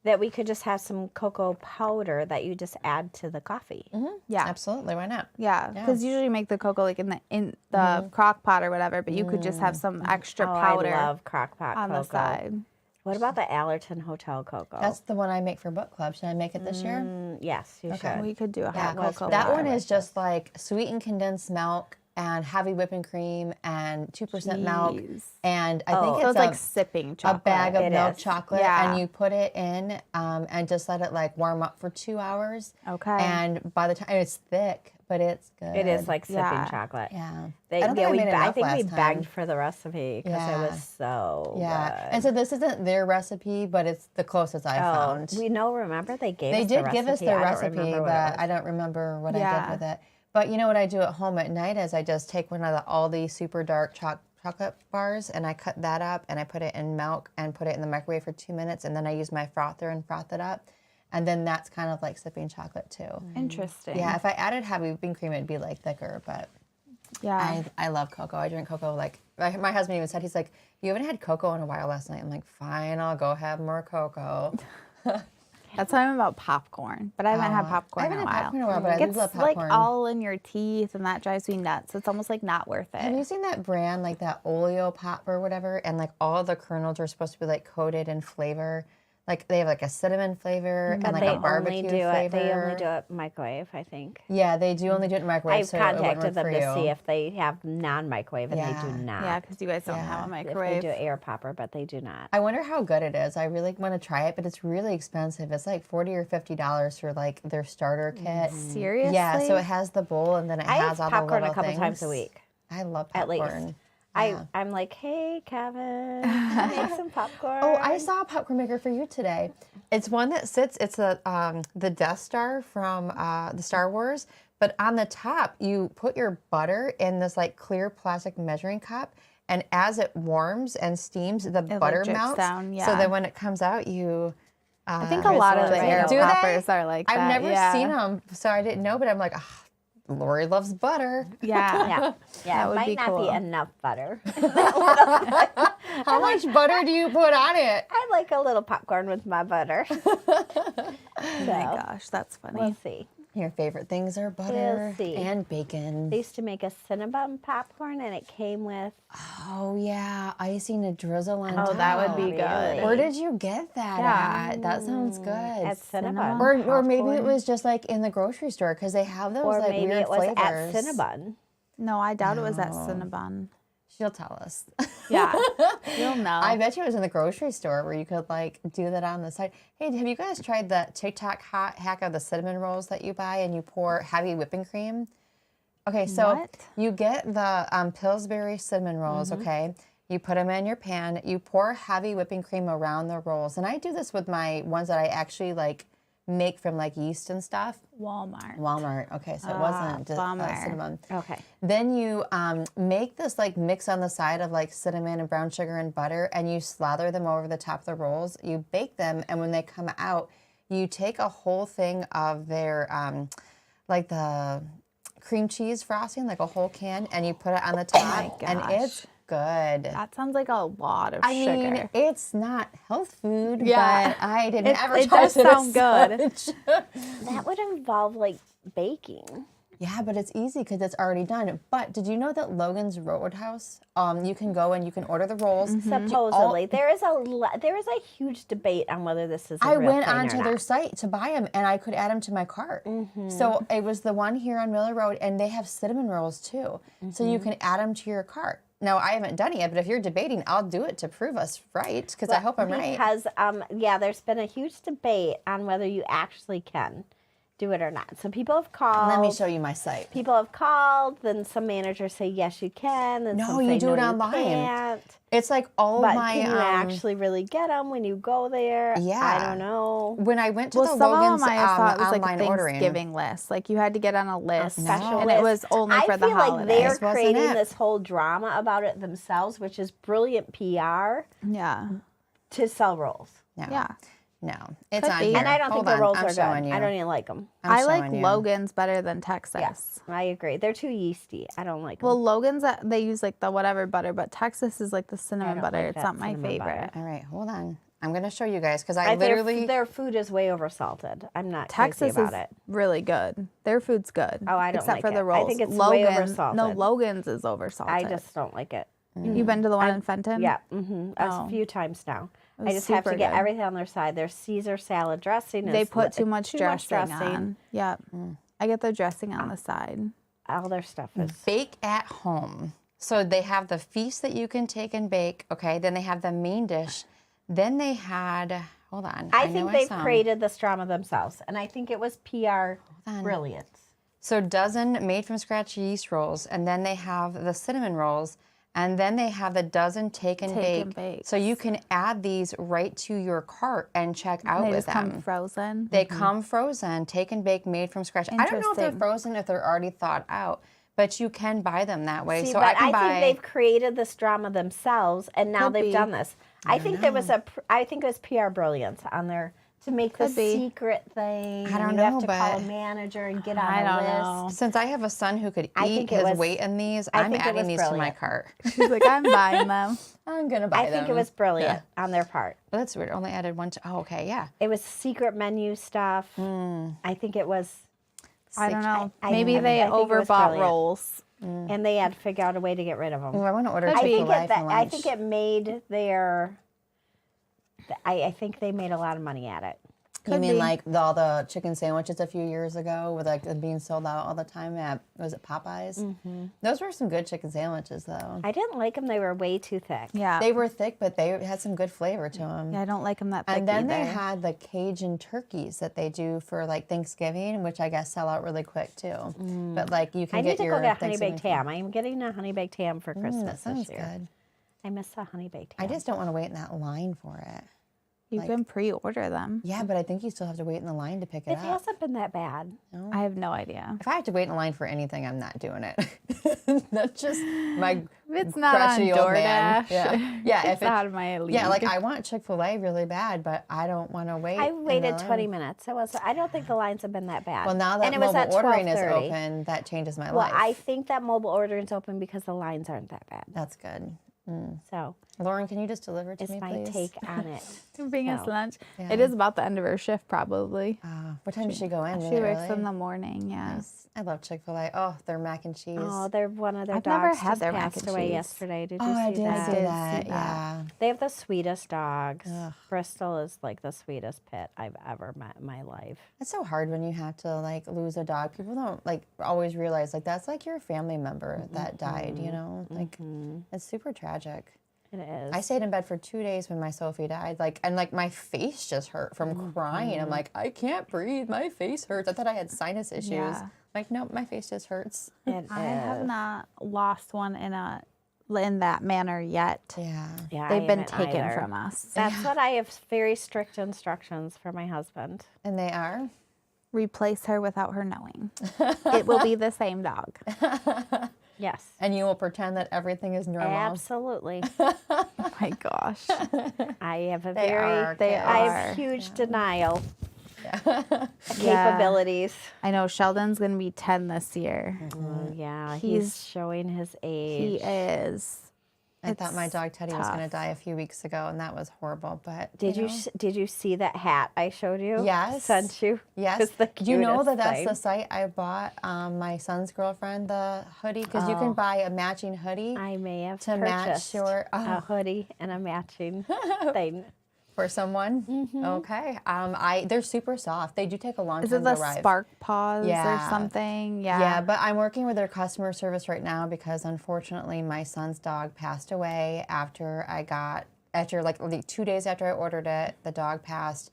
S3: that we could just have some cocoa powder that you just add to the coffee.
S1: Yeah.
S2: Absolutely. Why not?
S1: Yeah, because usually you make the cocoa like in the crock pot or whatever, but you could just have some extra powder
S3: I love crock pot
S1: on
S3: cocoa.
S1: the side.
S3: What about the Allerton Hotel cocoa?
S2: That's the one I make for book club. Should I make it this year?
S3: Yes, you should.
S1: We could do a
S2: Yeah,
S1: hot cocoa
S2: that
S1: bar.
S2: one is just like sweetened condensed milk and heavy whipping cream and 2% milk.
S1: Jeez.
S2: And I think
S1: So
S2: it's
S1: it's like sipping
S2: a
S1: chocolate.
S2: bag of
S3: It
S2: milk
S3: is.
S2: chocolate,
S1: Yeah.
S2: and you put it in and just let it like warm up for 2 hours.
S1: Okay.
S2: And by the time it's thick, but it's good.
S3: It is like sipping
S1: Yeah.
S3: chocolate.
S2: Yeah.
S3: They,
S2: I don't think I
S3: we,
S2: made
S3: I
S2: enough
S3: think we
S2: last
S3: begged
S2: time.
S3: for the recipe because it was so
S2: Yeah.
S3: good.
S2: And so this isn't their recipe, but it's the closest I found.
S3: we know. Remember they gave
S2: They
S3: us
S2: did
S3: the
S2: give us
S3: recipe.
S2: the
S3: I don't
S2: recipe,
S3: remember what it
S2: but
S3: was.
S2: I don't remember what I
S1: Yeah.
S2: did with it. But you know what I do at home at night is I just take one of the Aldi super dark chocolate bars and I cut that up and I put it in milk and put it in the microwave for 2 minutes and then I use my frother and froth it up. And then that's kind of like sipping chocolate too.
S1: Interesting.
S2: Yeah, if I added heavy whipping cream, it'd be like thicker, but
S1: Yeah.
S2: I love cocoa. I drink cocoa like, my husband even said, he's like, you haven't had cocoa in a while last night. I'm like, fine, I'll go have more cocoa.
S1: That's why I'm about popcorn, but I haven't had popcorn
S2: I haven't
S1: in a
S2: had
S1: while.
S2: popcorn in a while, but I
S1: It
S2: do
S1: gets
S2: love
S1: like
S2: popcorn.
S1: all in your teeth, and that drives me nuts. It's almost like not worth
S2: Have
S1: it.
S2: you seen that brand, like that Oleo pop or whatever? And like all the kernels are supposed to be like coated in flavor. Like they have like a cinnamon flavor and like
S3: they
S2: a barbecue
S3: only do
S2: flavor.
S3: it. They only do it microwave, I think.
S2: Yeah, they do only do it in microwave.
S3: I've
S2: so it wouldn't
S3: contacted
S2: work
S3: them
S2: for
S3: to
S2: you.
S3: see if they have non-microwave, and they
S2: Yeah.
S3: do not.
S1: Yeah, because you guys don't have a
S3: If
S1: microwave.
S3: they do air popper, but they do not.
S2: I wonder how good it is. I really want to try it, but it's really expensive. It's like $40 or $50 for like their starter kit.
S1: Seriously?
S2: Yeah, so it has the bowl and then it
S3: I
S2: has
S3: have
S2: all the
S3: popcorn
S2: little
S3: a couple
S2: things.
S3: times a week.
S2: I love
S3: At
S2: popcorn.
S3: least.
S2: Yeah.
S3: I'm like, hey, Kevin, make some popcorn.
S2: Oh, I saw a popcorn maker for you today. It's one that sits. It's the Death Star from the Star Wars. But on the top, you put your butter in this like clear plastic measuring cup, and as it warms and steams, the butter
S1: drips
S2: melts.
S1: down,
S2: So
S1: yeah.
S2: then when it comes out, you.
S1: I think a lot of the air
S2: Do they?
S1: poppers are like that.
S2: I've never
S1: yeah.
S2: seen them, so I didn't know. But I'm like, Lori loves butter.
S1: Yeah.
S3: Yeah,
S1: That
S3: it
S1: would
S3: might
S1: be
S3: not
S1: cool.
S3: be enough butter.
S2: How much butter do you put on it?
S3: I like a little popcorn with my butter.
S1: Oh my gosh, that's funny.
S3: We'll see.
S2: Your favorite things are butter
S3: see.
S2: and bacon.
S3: They used to make a Cinnabon popcorn, and it came with.
S2: Oh yeah, icing a drizzle on top.
S1: Oh, that would be
S3: Really?
S1: good.
S2: Where did you get that
S1: Yeah.
S2: at? That sounds good.
S3: At
S1: Cinnabon.
S3: Cinnabon.
S2: or maybe it
S1: popcorn.
S2: was just like in the grocery store because they have those
S3: Or
S2: like
S3: maybe
S2: weird
S3: it was
S2: flavors.
S3: at Cinnabon.
S1: No, I doubt it was at Cinnabon.
S2: She'll tell us.
S1: Yeah, you'll know.
S2: I bet you it was in the grocery store where you could like do that on the side. Hey, have you guys tried the TikTok hack of the cinnamon rolls that you buy and you pour heavy whipping cream? Okay, so
S1: What?
S2: you get the Pillsbury cinnamon rolls, okay? You put them in your pan. You pour heavy whipping cream around the rolls. And I do this with my ones that I actually like make from like yeast and stuff. Walmart. Okay, so it wasn't just cinnamon.
S3: Okay.
S2: Then you make this like mix on the side of like cinnamon and brown sugar and butter, and you slather them over the top of the rolls. You bake them, and when they come out, you take a whole thing of their like the cream cheese frosting, like a whole can, and you put it on the top, and it's good.
S1: That sounds like a lot of
S2: I
S1: sugar.
S2: mean, it's not health food,
S1: Yeah.
S2: but I didn't advertise
S1: it does sound good.
S2: as such.
S3: That would involve like baking.
S2: Yeah, but it's easy because it's already done. But did you know that Logan's Roadhouse, you can go and you can order the rolls.
S3: Supposedly, there is a huge debate on whether this is.
S2: I went onto their site to buy them, and I could add them to my cart. So it was the one here on Miller Road, and they have cinnamon rolls too. So you can add them to your cart. Now, I haven't done it yet, but if you're debating, I'll do it to prove us right, because I hope I'm right.
S3: Because, there's been a huge debate on whether you actually can do it or not. So people have called.
S2: Let me show you my site.
S3: People have called, then some managers say, yes, you can. And
S2: No,
S3: some
S2: you
S3: say,
S2: do
S3: no,
S2: it
S3: you
S2: online.
S3: can't.
S2: It's like all
S3: But
S2: my...
S3: can you actually really get them when you go there?
S2: Yeah.
S3: I don't know.
S2: When I went to
S1: Well,
S2: the
S1: some
S2: Logan's
S1: of them I thought it was like a
S2: online ordering...
S1: Thanksgiving list. Like you had to get on a list,
S3: special
S1: and
S3: list.
S1: it was only for the
S3: I feel like
S1: holidays.
S3: they're
S2: Wasn't
S3: creating
S2: it?
S3: this whole drama about it themselves, which is brilliant PR
S1: Yeah,
S3: to sell rolls.
S2: No.
S1: yeah.
S2: No, it's
S1: Could
S2: on
S1: be.
S2: here.
S3: And I don't
S2: Hold
S3: think the
S2: on,
S3: rolls
S2: I'm
S3: are
S2: showing
S3: good.
S2: you.
S3: I don't even like them.
S1: I like
S2: showing you.
S1: Logan's better than Texas.
S3: Yes, I agree. They're too yeasty. I don't like them.
S1: Well, Logan's they use like the whatever butter, but Texas is like the cinnamon
S3: don't
S1: butter.
S3: like
S1: It's
S3: that
S1: not my
S3: cinnamon butter.
S1: favorite.
S2: All right, hold on. I'm going to show you guys, because I literally...
S3: Their food is way oversalted. I'm not
S1: Texas
S3: crazy about
S1: is
S3: it.
S1: really good. Their food's good.
S3: Oh, I don't
S1: except
S3: like
S1: for
S3: it.
S1: the rolls.
S3: I think it's way oversalted.
S1: No, Logan's is oversalted.
S3: I just don't like it.
S1: You've been to the one in Fenton?
S3: Yeah, a few times now. I
S1: was
S3: just have to
S1: super
S3: get
S1: good.
S3: everything on their side. Their Caesar salad dressing is
S1: They put too much dressing
S3: dressing.
S1: on. Yep. I get the dressing on the side.
S3: All their stuff is.
S2: Bake at home. So they have the feast that you can take and bake, okay? Then they have the main dish. Then they had... Hold on.
S3: I
S2: know
S3: think they've
S2: some.
S3: created this drama themselves, and I think it was PR brilliance.
S2: So dozen made from scratch yeast rolls, and then they have the cinnamon rolls, and then they have the dozen take and bake. So you can add these right to your cart and check out
S1: They
S2: with
S1: just
S2: them.
S1: come frozen.
S2: They come frozen, take and bake, made from scratch. I don't know if they're
S1: Interesting.
S2: frozen, if they're already thawed out, but you can buy them that way.
S3: See,
S2: so
S3: but
S2: I can buy.
S3: think they've created this drama themselves, and now
S1: Could
S3: they've
S1: be.
S3: done this. I think there was I think it was PR brilliance on their to make
S1: Could
S3: this
S1: be.
S3: secret thing.
S2: I don't
S3: you
S2: know,
S3: have to call a
S2: but-
S3: manager and get on
S1: I
S3: a
S1: don't
S3: list.
S1: know.
S2: Since I have a son who could
S3: I
S2: eat
S3: think it
S2: his
S3: was-
S2: weight in these,
S3: I
S2: I'm
S3: think it
S2: adding
S3: was
S2: these to my
S3: brilliant.
S2: cart.
S1: She's like, I'm buying them.
S2: I'm gonna buy
S3: I
S2: them.
S3: think it was brilliant on their part.
S2: Well, that's weird. Only added one. Oh, okay, yeah.
S3: It was secret menu stuff. I think it was,
S1: I don't know.
S3: I
S1: Maybe
S3: think-
S1: they
S3: I think it was
S1: overbought
S3: brilliant.
S1: rolls.
S3: and they had to figure out a way to get rid of them.
S2: Oh, I want to order
S1: Could be.
S2: Chick-fil-A for lunch.
S3: I think it made their. I think they made a lot of money at it.
S2: You
S1: Could
S2: mean
S1: be.
S2: like all the chicken sandwiches a few years ago with like them being sold out all the time at, was it Popeyes? Those were some good chicken sandwiches though.
S3: I didn't like them. They were way too thick.
S1: Yeah.
S2: They were thick, but they had some good flavor to them.
S1: Yeah, I don't like them that thick
S2: And then they
S1: either.
S2: had the Cajun turkeys that they do for like Thanksgiving, which I guess sell out really quick too. But like you can
S3: I need
S2: get
S3: to
S2: your
S3: go get honey
S2: Thanksgiving
S3: baked ham. I am getting a honey baked ham for Christmas
S2: That sounds
S3: this year.
S2: good.
S3: I miss a honey baked
S2: I
S3: ham.
S2: just don't want to wait in that line for it.
S1: You can pre-order them.
S2: Yeah, but I think you still have to wait in the line to pick it
S3: It
S2: up.
S3: hasn't been that bad.
S1: I have no idea.
S2: If I have to wait in line for anything, I'm not doing it. That's just my
S1: If it's not on
S2: crotchety old man.
S1: DoorDash,
S2: Yeah, yeah.
S1: it's
S2: If it,
S1: out of my league.
S2: yeah, like I want Chick-fil-A really bad, but I don't want to wait.
S3: I
S2: in the
S3: waited
S2: line.
S3: 20 minutes. I don't think the lines have been that bad.
S2: Well, now that
S3: and it was
S2: mobile
S3: at
S2: ordering is
S3: 12:30.
S2: open, that changes my
S3: Well,
S2: life.
S3: I think that mobile ordering is open because the lines aren't that bad.
S2: That's good.
S3: So
S2: Lauren, can you just deliver to
S3: it's
S2: me,
S3: my
S2: please?
S3: take on it.
S1: Bring us
S3: So,
S1: lunch.
S2: Yeah.
S1: It is about the end of her shift, probably.
S2: What time does she go in?
S1: She
S2: Really
S1: works
S2: early?
S1: in the morning, yeah.
S2: Nice. I love Chick-fil-A. Oh, their mac and cheese.
S3: Oh, they're one of their
S1: I've
S3: dogs
S1: never had
S3: just
S1: their mac
S3: passed
S1: and
S3: away
S1: cheese.
S3: yesterday. Did you
S2: Oh,
S3: see
S2: I did
S3: that?
S2: see
S1: did
S2: that.
S1: see that.
S2: Yeah.
S3: They have the sweetest dogs.
S2: Ugh.
S3: Bristol is like the sweetest pit I've ever met in my life.
S2: It's so hard when you have to like lose a dog. People don't like always realize like that's like your family member that died, you know? Like it's super tragic.
S3: It is.
S2: I stayed in bed for 2 days when my Sophie died, like, and like my face just hurt from crying. I'm like, I can't breathe. My face hurts. I thought I had sinus issues.
S1: Yeah.
S2: Like, nope, my face just hurts.
S1: I have not lost one in that manner yet.
S2: Yeah.
S3: Yeah, I
S1: They've been
S3: haven't
S1: taken
S3: either.
S1: from us.
S3: That's what I have very strict instructions for my husband.
S2: And they are.
S1: Replace her without her knowing. It will be the same dog.
S3: Yes.
S2: And you will pretend that everything is normal.
S3: Absolutely.
S1: Oh my gosh.
S3: I have a
S2: They are.
S1: They
S2: kiddos.
S3: I
S1: are.
S3: have huge denial
S1: Yeah.
S3: capabilities.
S1: I know Sheldon's going to be 10 this year.
S3: Oh, yeah, he's
S1: He's-
S3: showing his
S1: He
S3: age.
S1: is.
S2: I thought my
S1: It's
S2: dog Teddy was going to
S1: tough.
S2: die a few weeks ago, and that was horrible. But
S3: Did you
S2: know,
S3: did you see that hat I showed you?
S2: Yes.
S3: Sent you?
S2: Yes.
S3: It's the
S2: You know
S3: cutest
S2: that that's
S3: thing.
S2: the site I bought my son's girlfriend the hoodie because you can buy a matching hoodie
S3: I may have
S2: to match
S3: purchased
S2: your
S3: a hoodie and a matching thing.
S2: for someone. Okay. They're super soft. They do take a long
S1: Is
S2: time
S1: it the
S2: to arrive.
S1: Spark Paws
S2: Yeah.
S1: or something? Yeah.
S2: Yeah, but I'm working with their customer service right now because unfortunately my son's dog passed away after like 2 days after I ordered it, the dog passed.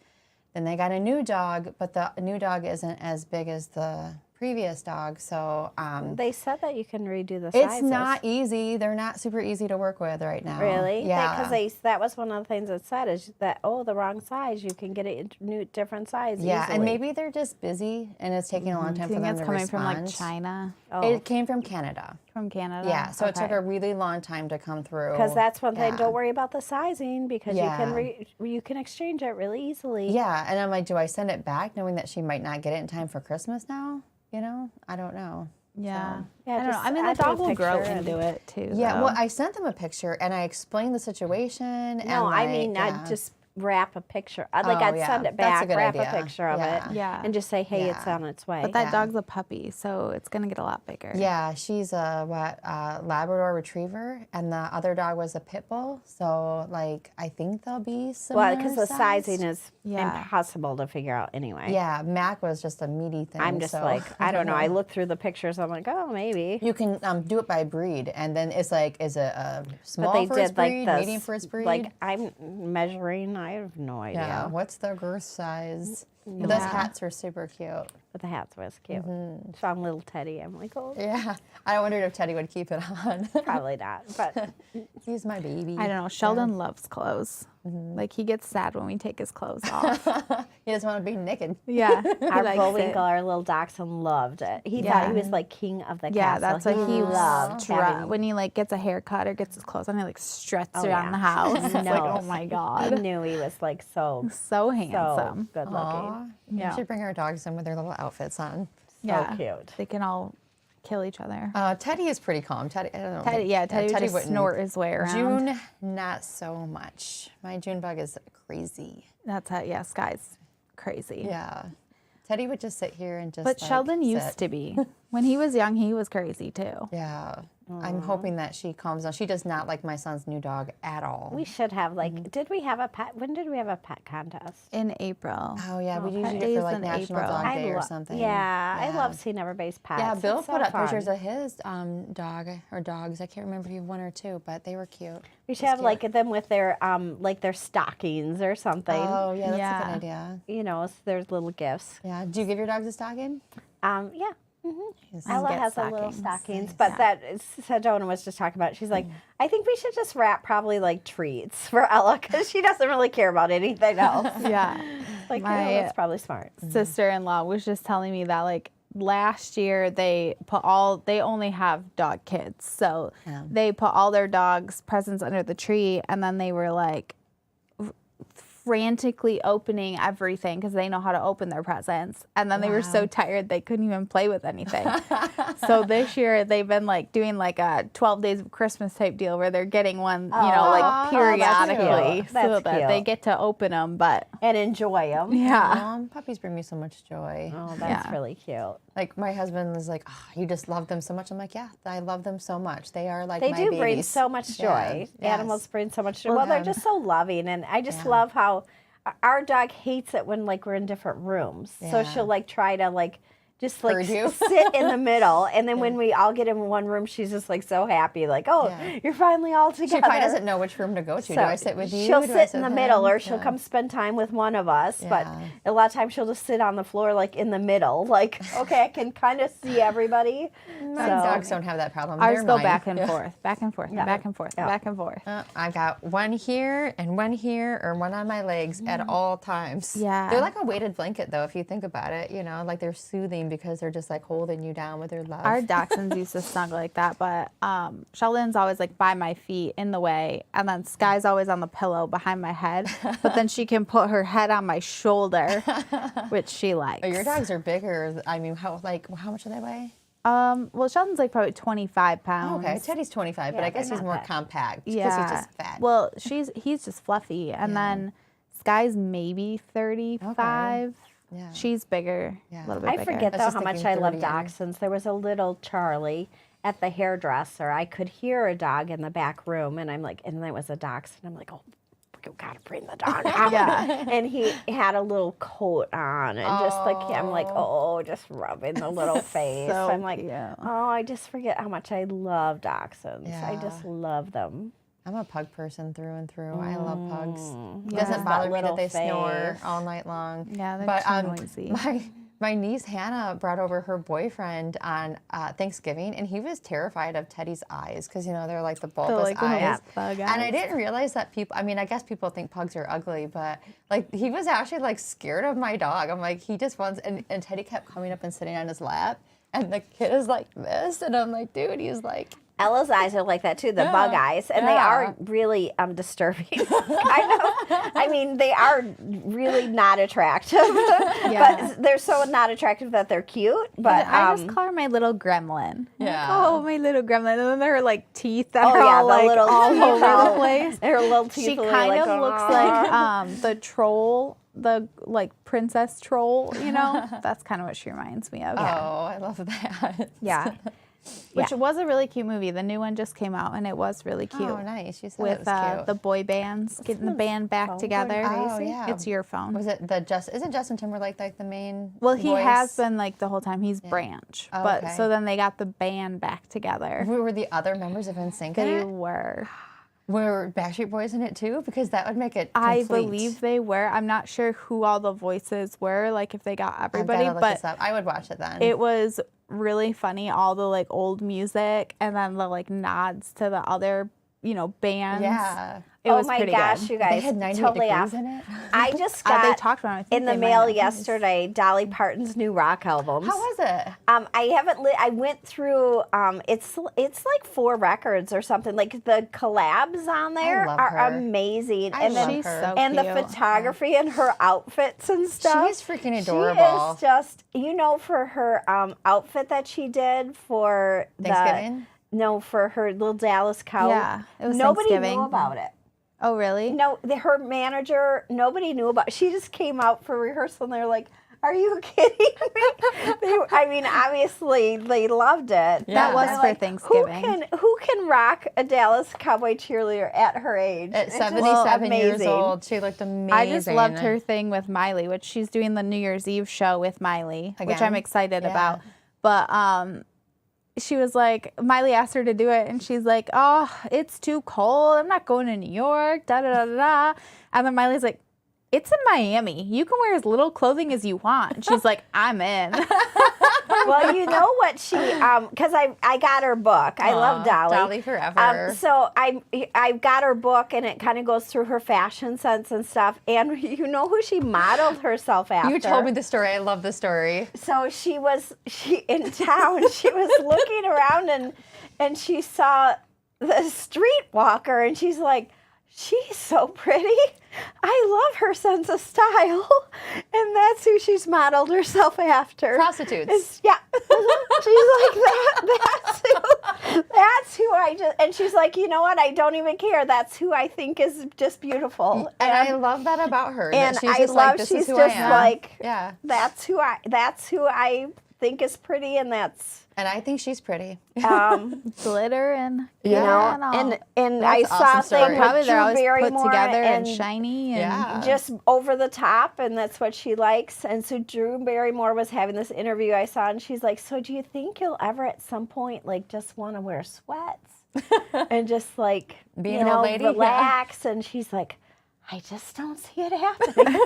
S2: Then they got a new dog, but the new dog isn't as big as the previous dog. So
S3: They said that you can redo the sizes.
S2: it's not easy. They're not super easy to work with right now.
S3: Really?
S2: Yeah.
S3: Because that was one of the things it said is that, the wrong size. You can get a new, different size
S2: Yeah,
S3: easily.
S2: and maybe they're just busy and it's taking a long
S1: I
S2: time for
S1: think
S2: them
S1: it's
S2: to
S1: coming
S2: respond.
S1: from like China,
S3: Oh.
S2: It came from Canada.
S1: from Canada.
S2: Yeah, so it took
S1: Okay.
S2: a really long time to come through.
S3: Because that's one thing.
S2: Yeah.
S3: Don't worry about the sizing because
S2: Yeah.
S3: you can exchange it really easily.
S2: Yeah, and I'm like, do I send it back knowing that she might not get it in time for Christmas now? You know, I don't know.
S1: Yeah.
S3: Yeah,
S1: I don't know.
S3: just
S1: I mean, the
S3: add to a
S1: dog will grow
S3: picture and-
S1: into it too.
S2: Yeah,
S1: though.
S2: well, I sent them a picture and I explained the situation.
S3: No,
S2: and
S3: I mean,
S2: yeah.
S3: I'd just wrap a picture. I'd
S2: Oh,
S3: send
S2: yeah.
S3: it
S2: That's
S3: back,
S2: a good
S3: wrap
S2: idea.
S3: a picture of
S2: Yeah.
S3: it,
S1: Yeah.
S3: and just say, hey, it's
S2: Yeah.
S3: on its way.
S1: But that
S2: Yeah.
S1: dog's a puppy, so it's gonna get a lot bigger.
S2: Yeah, she's a Labrador Retriever, and the other dog was a pit bull. So, like, I think they'll be similar.
S3: Well, because the sizing is
S1: Yeah.
S3: impossible to figure out anyway.
S2: Yeah, Mac was just a meaty thing.
S3: I'm just
S2: so
S3: like, I don't know. I look through the pictures. I'm like, oh, maybe.
S2: You can do it by breed, and then it's like, is it a small
S3: But they
S2: for its
S3: did like
S2: breed,
S3: this.
S2: medium for its breed?
S3: Like I'm measuring. I have no idea.
S2: yeah, what's the girth size? But those hats are super cute.
S3: But the hats was cute. So I'm little Teddy. I'm like, oh,
S2: Yeah, I wondered if Teddy would keep it on.
S3: probably not. But
S2: He's my baby.
S1: I don't know. Sheldon loves clothes. Like he gets sad when we take his clothes off.
S2: He doesn't want to be naked.
S1: Yeah. he
S3: our
S1: likes
S3: Bullwinkle,
S1: it.
S3: our little dachshund, loved it. He
S1: Yeah.
S3: thought he was like king of the
S1: Yeah,
S3: castle.
S1: that's what he
S3: loved having.
S1: when he like gets a haircut or gets his clothes on, he like struts
S3: Oh,
S1: around
S3: yeah.
S1: the house. It's like,
S3: No.
S1: oh my
S3: He
S1: god,
S3: knew he was like so
S1: so handsome.
S3: good looking.
S2: Aw.
S1: Yeah.
S2: We should bring our dogs in with their little outfits on.
S1: Yeah,
S3: cute.
S1: They can all kill each other.
S2: Teddy is pretty calm. Teddy, I don't know.
S1: Teddy would just
S2: wouldn't.
S1: snort his way around.
S2: June, not so much. My June bug is crazy.
S1: That's how. Yeah, Sky's crazy.
S2: Yeah. Teddy would just sit here and just.
S1: But
S2: like,
S1: Sheldon
S2: sit.
S1: used to be. When he was young, he was crazy too.
S2: Yeah. I'm hoping that she calms down. She does not like my son's new dog at all.
S3: We should have like. Did we have a pet? When did we have a pet contest?
S1: In April.
S2: Oh yeah, we
S1: Pet
S2: usually do it
S1: days
S2: for like
S1: in
S2: National
S1: April.
S2: Dog Day or
S3: lo-
S2: something.
S3: Yeah, I love seeing everybody's pets.
S2: Yeah, Bill
S3: It's
S2: put
S3: so
S2: up pictures
S3: fun.
S2: of his dog or dogs. I can't remember if he had one or two, but they were cute.
S3: We should have like them with their their stockings or something.
S2: Oh yeah, that's a
S1: Yeah.
S2: good idea.
S3: You know, it's their little gifts.
S2: Yeah. Do you give your dogs a stocking?
S3: Yeah.
S2: Yes.
S3: Ella
S1: get
S3: has a little
S1: stockings.
S3: stockings, but that Sedona was just talking about. She's like, I think we should just wrap probably like treats for Ella because she doesn't really care about anything else.
S1: Yeah.
S3: Like,
S1: My-
S3: that's probably smart.
S1: Sister-in-law was just telling me that like last year they only have dog kids, so
S2: Yeah.
S1: they put all their dogs' presents under the tree, and then they were like frantically opening everything because they know how to open their presents. And then they were so tired they couldn't even play with anything. So this year they've been like doing like a 12 days of Christmas type deal where they're getting one, you know, like periodically so that they get to open them,
S3: and enjoy them.
S1: Yeah.
S2: Puppies bring me so much joy.
S3: Oh, that's really cute.
S2: Like my husband was like, oh, you just love them so much. I'm like, yeah, I love them so much. They are like
S3: They
S2: my
S3: do
S2: babies.
S3: bring so much joy.
S2: Yeah.
S3: Animals bring so much joy. Well, they're just so loving, and I just love how our dog hates it when like we're in different rooms. So she'll like try to like just like sit in the middle, and then when we all get in one room, she's just like so happy, like, oh, you're finally all together.
S2: She probably doesn't know which room to go to. Do I sit with you?
S3: She'll
S2: Do I
S3: sit in
S2: with
S3: the
S2: him?
S3: middle, or she'll come spend time with one of us. But a lot of times she'll just sit on the floor, like in the middle, like, okay, I can kind of see everybody.
S2: My dogs don't have that problem.
S1: Ours
S2: They're
S1: go
S2: mine.
S1: back and forth, back and forth, back and forth, back and forth.
S2: I've got one here and one here, or one on my legs at all times.
S1: Yeah.
S2: They're like a weighted blanket, though, if you think about it. You know, like they're soothing because they're just like holding you down with their love.
S1: Our dachshunds used to snuggle like that, but Sheldon's always like by my feet in the way, and then Sky's always on the pillow behind my head. But then she can put her head on my shoulder, which she likes.
S2: Oh, your dogs are bigger. I mean, how much do they weigh?
S1: Well, Sheldon's like probably 25 pounds.
S2: Okay, Teddy's 25, but I guess he's more compact because he's just fat.
S1: Well, he's just fluffy, and then Sky's maybe 35.
S2: Yeah.
S1: She's bigger, a little bit bigger.
S3: I forget though how much I love
S2: 30.
S3: dachshunds. There was a little Charlie at the hairdresser. I could hear a dog in the back room, and I'm like, and there was a dachshund. I'm like, oh, we gotta bring the dog out. And he had a little coat on, and just like I'm like, oh, just rubbing the little face.
S1: So
S3: I'm like,
S1: cute.
S3: oh, I just forget how much I love dachshunds. I just love them.
S2: I'm a pug person through and through. I love pugs. It
S1: Yeah.
S2: doesn't bother me that they
S3: Little
S2: snore
S3: face.
S2: all night long.
S1: Yeah, they're
S2: but
S1: too noisy.
S2: my niece Hannah brought over her boyfriend on Thanksgiving, and he was terrified of Teddy's eyes because, you know, they're like the bulbous eyes.
S1: Bug
S2: And I didn't realize that people, I mean, I guess people think pugs are ugly, but like he was actually like scared of my dog. I'm like, he just wants, and Teddy kept coming up and sitting on his lap, and the kid is like this, and I'm like, dude, he's like,
S3: Ella's eyes are like that too, the bug eyes, and they are really disturbing. I mean, they are really not attractive, but they're so not attractive that they're cute. But
S1: I just call her my little gremlin.
S2: Yeah.
S1: Like, oh, my little gremlin. And then her like teeth that
S3: oh
S1: are
S3: yeah,
S1: all
S3: the
S1: like
S3: little
S1: all
S3: teeth
S1: over
S3: are-
S1: the place.
S3: Her little teeth.
S1: She
S3: are
S1: kind
S3: like,
S1: of looks like the troll, the like princess troll, you know? That's kind of what she reminds me of.
S2: oh, I love that.
S1: Yeah. Which was a really cute movie. The new one just came out, and it was really cute.
S2: Oh, nice. You said
S1: With
S2: it was cute.
S1: the boy bands, getting the band back together.
S2: Oh, yeah.
S1: It's your phone.
S2: Was it isn't Justin Timberlake like the main
S1: Well, he
S2: voice?
S1: has been like the whole time. He's Branch.
S2: Oh,
S1: but
S2: okay.
S1: so then they got the band back together.
S2: Were the other members of NSYNC in
S1: They
S2: it?
S1: were.
S2: Were Backstreet Boys in it too? Because that would make it
S1: I
S2: complete.
S1: believe they were. I'm not sure who all the voices were, like if they got
S2: I've
S1: everybody,
S2: gotta look
S1: but
S2: this up. I would watch it then.
S1: it was really funny, all the like old music and then the like nods to the other, you know, bands.
S2: Yeah.
S1: It
S3: oh
S1: was
S3: my
S1: pretty
S3: gosh,
S1: good.
S3: you guys,
S2: They had 98
S3: totally
S2: degrees
S3: off.
S2: in it.
S3: I just
S1: They
S3: got
S1: talked about it. I think
S3: in the
S1: they
S3: mail
S1: might have.
S3: yesterday Dolly Parton's new rock albums.
S2: How was it?
S3: I haven't. I went through. It's like 4 records or something. Like the collabs on there
S2: love
S3: are
S2: her.
S3: amazing,
S2: I
S3: and
S2: love
S3: then
S1: She's
S2: her.
S1: so
S3: and the
S1: cute.
S3: photography and her outfits and stuff.
S2: She's freaking adorable.
S3: She is just, you know, for her outfit that she did for
S2: Thanksgiving?
S3: for her little Dallas cow.
S1: Yeah, it was
S3: Nobody
S1: Thanksgiving.
S3: knew about it.
S1: Oh, really?
S3: No, her manager, nobody knew about. She just came out for rehearsal, and they're like, "Are you kidding me?" I mean, obviously they loved it.
S1: That was
S3: They're
S1: for
S3: like,
S1: Thanksgiving.
S3: Who can rock a Dallas Cowboy cheerleader at her age?
S2: At
S3: It's just
S2: 77 years
S3: amazing.
S2: old, she looked amazing.
S1: I just loved her thing with Miley, which she's doing the New Year's Eve show with Miley, which
S2: Again?
S1: I'm excited
S2: Yeah.
S1: about. But she was like, Miley asked her to do it, and she's like, oh, it's too cold. I'm not going to New York, da da da da da. And then Miley's like, it's in Miami. You can wear as little clothing as you want. And she's like, I'm in.
S3: Well, you know what she, because I got her book. I love Dolly.
S2: Dolly forever.
S3: So I got her book, and it kind of goes through her fashion sense and stuff. And you know who she modeled herself after?
S2: You told me the story. I love the story.
S3: So she in town. She was looking around, and she saw the streetwalker, and she's like, she's so pretty. I love her sense of style, and that's who she's modeled herself after.
S2: Prostitutes.
S3: Yeah. She's like that. That's who I just, and she's like, you know what? I don't even care. That's who I think is just beautiful.
S2: And I love that about her.
S3: And
S2: that she's
S3: I
S2: just
S3: love
S2: like, this
S3: she's
S2: is who
S3: just
S2: I am.
S3: like,
S2: yeah.
S3: that's who I think is pretty, and that's.
S2: And I think she's pretty.
S1: Glitter and
S2: Yeah.
S1: and all.
S3: And
S2: That's
S3: I
S2: an
S3: saw
S2: awesome story.
S3: things
S1: Probably
S3: with
S1: they're
S3: Drew
S1: always put
S3: Barrymore
S1: together and shiny and
S2: Yeah.
S3: just over the top, and that's what she likes. And so Drew Barrymore was having this interview I saw, and she's like, so do you think you'll ever at some point like just want to wear sweats and just like
S2: Be an old lady? Yeah.
S3: relax? And she's like, I just don't see it happening.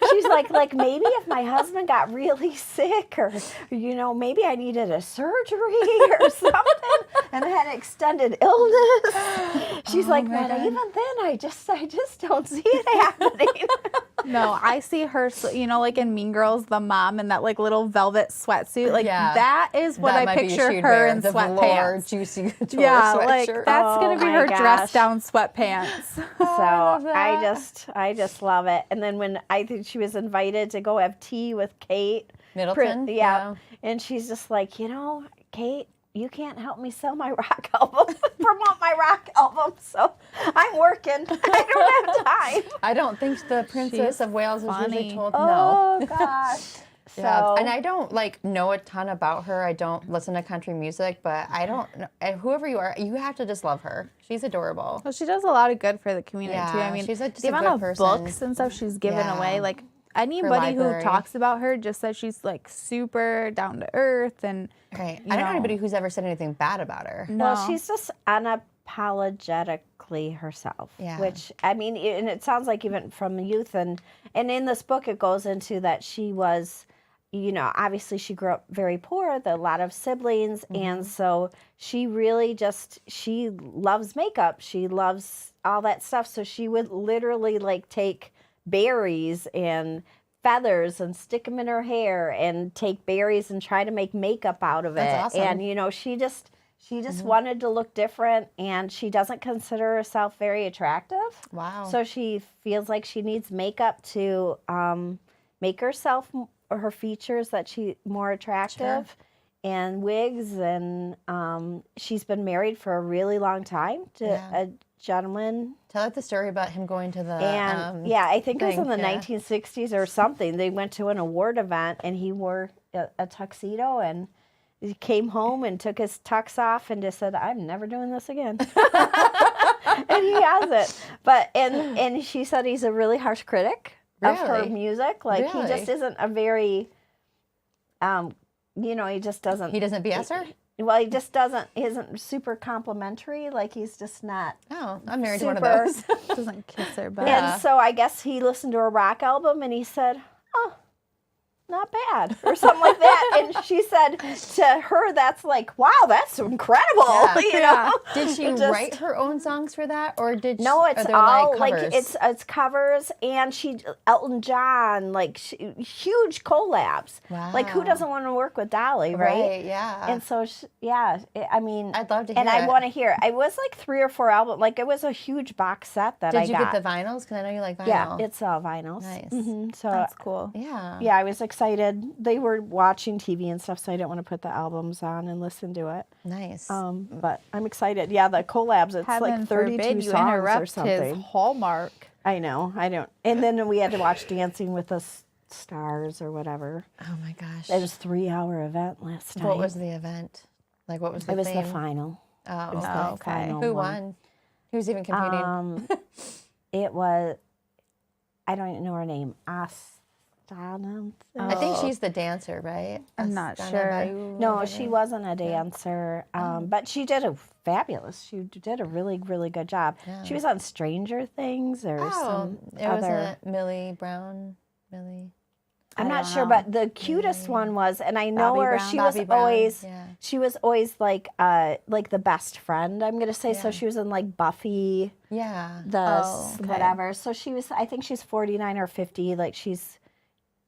S3: She's like maybe if my husband got really sick, or maybe I needed a surgery or something and had extended illness. She's like, but even then, I just don't see it happening.
S1: No, I see her, like in Mean Girls, the mom in that like little velvet sweatsuit. Like
S2: Yeah.
S1: that is what
S2: That
S1: I
S2: might be
S1: picture
S2: she'd
S1: her
S2: wear
S1: in
S2: the velour,
S1: sweatpants.
S2: juicy couture
S1: Yeah, like
S2: sweatshirt.
S1: that's gonna be
S3: Oh
S1: her
S3: my
S1: dress
S3: gosh.
S1: down sweatpants.
S3: So I just love it. And then when I think she was invited to go have tea with Kate
S2: Middleton?
S3: yeah, and she's just like, Kate, you can't help me sell my rock album, promote my rock album. So I'm working. I don't have time.
S2: I don't think the Princess
S1: She's
S2: of Wales was usually
S1: funny.
S2: told no.
S3: Oh gosh.
S2: Yeah,
S3: So
S2: and I don't know a ton about her. I don't listen to country music, but I don't know. And whoever you are, you have to just love her. She's adorable.
S1: Well, she does a lot of good for the community too.
S2: Yeah,
S1: I mean,
S2: she's just
S1: the
S2: a
S1: amount
S2: good
S1: of
S2: person.
S1: books and stuff she's given
S2: Yeah.
S1: away, like anybody who
S2: library.
S1: talks about her just says she's like super down to earth and
S2: Right.
S1: you
S2: I don't know
S1: know.
S2: anybody who's ever said anything bad about her.
S1: no.
S3: well, she's just unapologetically herself.
S2: Yeah.
S3: Which I mean, and it sounds like even from youth, and in this book it goes into that she was, obviously she grew up very poor, a lot of siblings, and so she really she loves makeup. She loves all that stuff. So she would literally like take berries and feathers and stick them in her hair and take berries and try to make makeup out of it.
S2: That's awesome.
S3: And she just wanted to look different, and she doesn't consider herself very attractive.
S2: Wow.
S3: So she feels like she needs makeup to make herself or her features that she more attractive, and wigs, and she's been married for a really long time to a gentleman.
S2: Tell us the story about him going to the
S3: And I think it was in the
S2: yeah.
S3: 1960s or something. They went to an award event, and he wore a tuxedo, and he came home and took his tux off and just said, I'm never doing this again. And he hasn't. But and she said he's a really harsh critic of her
S2: Really?
S3: music. Like he just
S2: Really?
S3: isn't a very he just doesn't
S2: He doesn't BS her?
S3: well, he isn't super complimentary. Like he's just not
S2: Oh, I'm married to one of
S3: super-
S2: those.
S1: doesn't kiss her butt.
S2: Yeah.
S3: And so I guess he listened to a rock album and he said, oh, not bad, or something like that. And she said to her, that's like, wow, that's incredible.
S2: Yeah.
S3: You know?
S2: Did she
S3: It just-
S2: write her own songs for that, or did
S3: No,
S2: she,
S3: it's
S2: are they
S3: all
S2: like,
S3: like
S2: covers?
S3: it's covers, and Elton John, like huge collabs. Like who
S2: Wow.
S3: doesn't want to work with Dolly, right?
S2: Yeah.
S3: And so I mean,
S2: I'd love to
S3: and
S2: hear
S3: I
S2: it.
S3: want to hear. It was like 3 or 4 albums. Like it was a huge box set that
S2: Did
S3: I
S2: you
S3: got.
S2: get the vinyls? Because I know you like vinyl.
S3: Yeah, it's vinyls.
S2: Nice.
S3: So
S1: That's cool.
S2: Yeah.
S3: yeah, I was excited. They were watching TV and stuff, so I didn't want to put the albums on and listen to it.
S2: Nice.
S3: But I'm excited. Yeah, the collabs. It's
S1: Heaven
S3: like 32
S1: forbid you
S3: songs or
S1: interrupt
S3: something.
S1: his Hallmark.
S3: I know. I don't. And then we had to watch Dancing with the Stars or whatever.
S2: Oh my gosh.
S3: It was a 3-hour event last night.
S2: What was the event? Like, what was the
S3: It was
S2: theme?
S3: the final.
S2: Oh,
S3: It was
S1: Oh,
S3: the
S1: okay.
S3: final
S2: Who
S3: one.
S2: won? Who's even competing?
S3: It was. I don't even know her name. Astana.
S2: I think she's the dancer, right?
S1: I'm not
S2: Astana
S1: sure.
S2: Bayu,
S3: No,
S2: whatever.
S3: she wasn't a dancer, but she did a fabulous. She did a really, really good job.
S2: Yeah.
S3: She was on Stranger Things or
S2: Oh,
S3: some
S2: it
S3: other.
S2: wasn't Millie Brown. Millie.
S3: I'm
S1: I
S3: not
S1: don't
S3: sure,
S1: know.
S3: but the cutest one was, and I know
S1: Bobby
S3: her.
S1: Brown.
S3: She
S2: Bobby
S3: was
S2: Brown,
S3: always,
S2: yeah.
S3: she was always like the best friend. I'm gonna say. So
S2: Yeah.
S3: she was in like Buffy,
S2: Yeah.
S1: okay.
S3: whatever. So she was. I think she's 49 or 50. Like she's.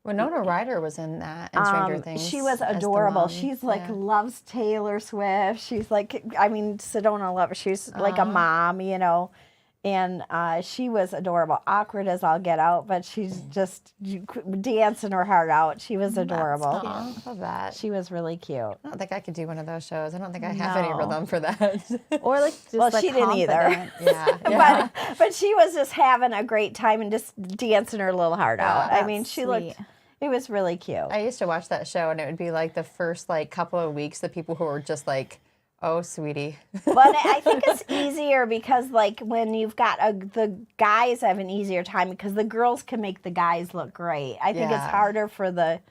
S2: Winona Ryder was in that in Stranger Things.
S3: She was
S2: as the
S3: adorable.
S2: mom.
S3: She's like
S2: Yeah.
S3: loves Taylor Swift. She's like, I mean, Sedona lover. She's like a mom, you know, And she was adorable, awkward as all get out, but she's just dancing her heart out. She was adorable.
S2: Aw, I love that.
S3: She was really cute.
S2: I don't think I could do one of those shows. I don't think I have any rhythm for that.
S1: Or like just
S3: Well,
S1: like
S3: she didn't either.
S1: confident.
S2: Yeah.
S3: But she was just having a great time and just dancing her little heart out. I mean,
S1: that's
S3: she
S1: sweet.
S3: looked, it was really cute.
S2: I used to watch that show, and it would be like the first like couple of weeks, the people who were just like, "Oh, sweetie."
S3: But I think it's easier because, like, when you've got the guys have an easier time because the girls can make the guys look great. I think it's
S2: Yeah.
S3: harder for the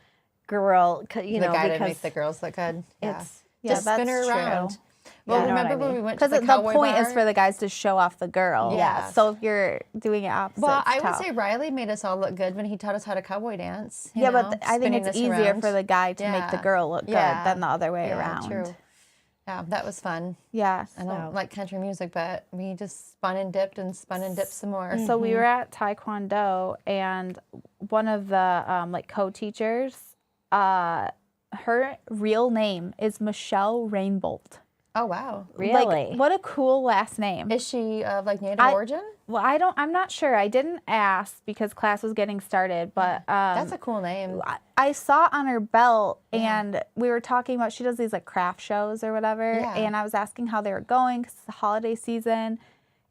S3: girl, you
S2: The
S3: know,
S2: guy
S3: because
S2: to make the girls look good. Yeah.
S3: it's
S2: Just spin her
S1: that's
S2: around.
S1: true.
S2: Well,
S3: You know what
S2: remember
S3: I
S2: when
S3: mean.
S2: we went to
S1: Because
S2: the
S1: the
S2: cowboy
S1: point
S2: bar?
S1: is for the guys to show off the girl.
S2: Yes.
S1: So if you're doing it opposite,
S2: Well,
S1: it's
S2: I would
S1: tough.
S2: say Riley made us all look good when he taught us how to cowboy dance. you
S1: Yeah,
S2: know,
S1: but I think
S2: spinning
S1: it's
S2: us
S1: easier
S2: around.
S1: for the guy to make the
S2: Yeah.
S1: girl look good
S2: Yeah.
S1: than the other way
S2: Yeah,
S1: around.
S2: True. Yeah, that was fun.
S1: Yes.
S2: I don't like country music, but we just spun and dipped some more.
S1: So we were at Taekwondo, and one of the like co-teachers, her real name is Michelle Rainbolt.
S2: Oh, wow.
S3: really.
S1: Like, what a cool last name.
S2: Is she of like Native origin?
S1: Well, I'm not sure. I didn't ask because class was getting started, but
S2: That's a cool name.
S1: I saw on her belt, and we were talking about, she does these like craft shows or whatever,
S2: Yeah.
S1: and I was asking how they were going because it's the holiday season,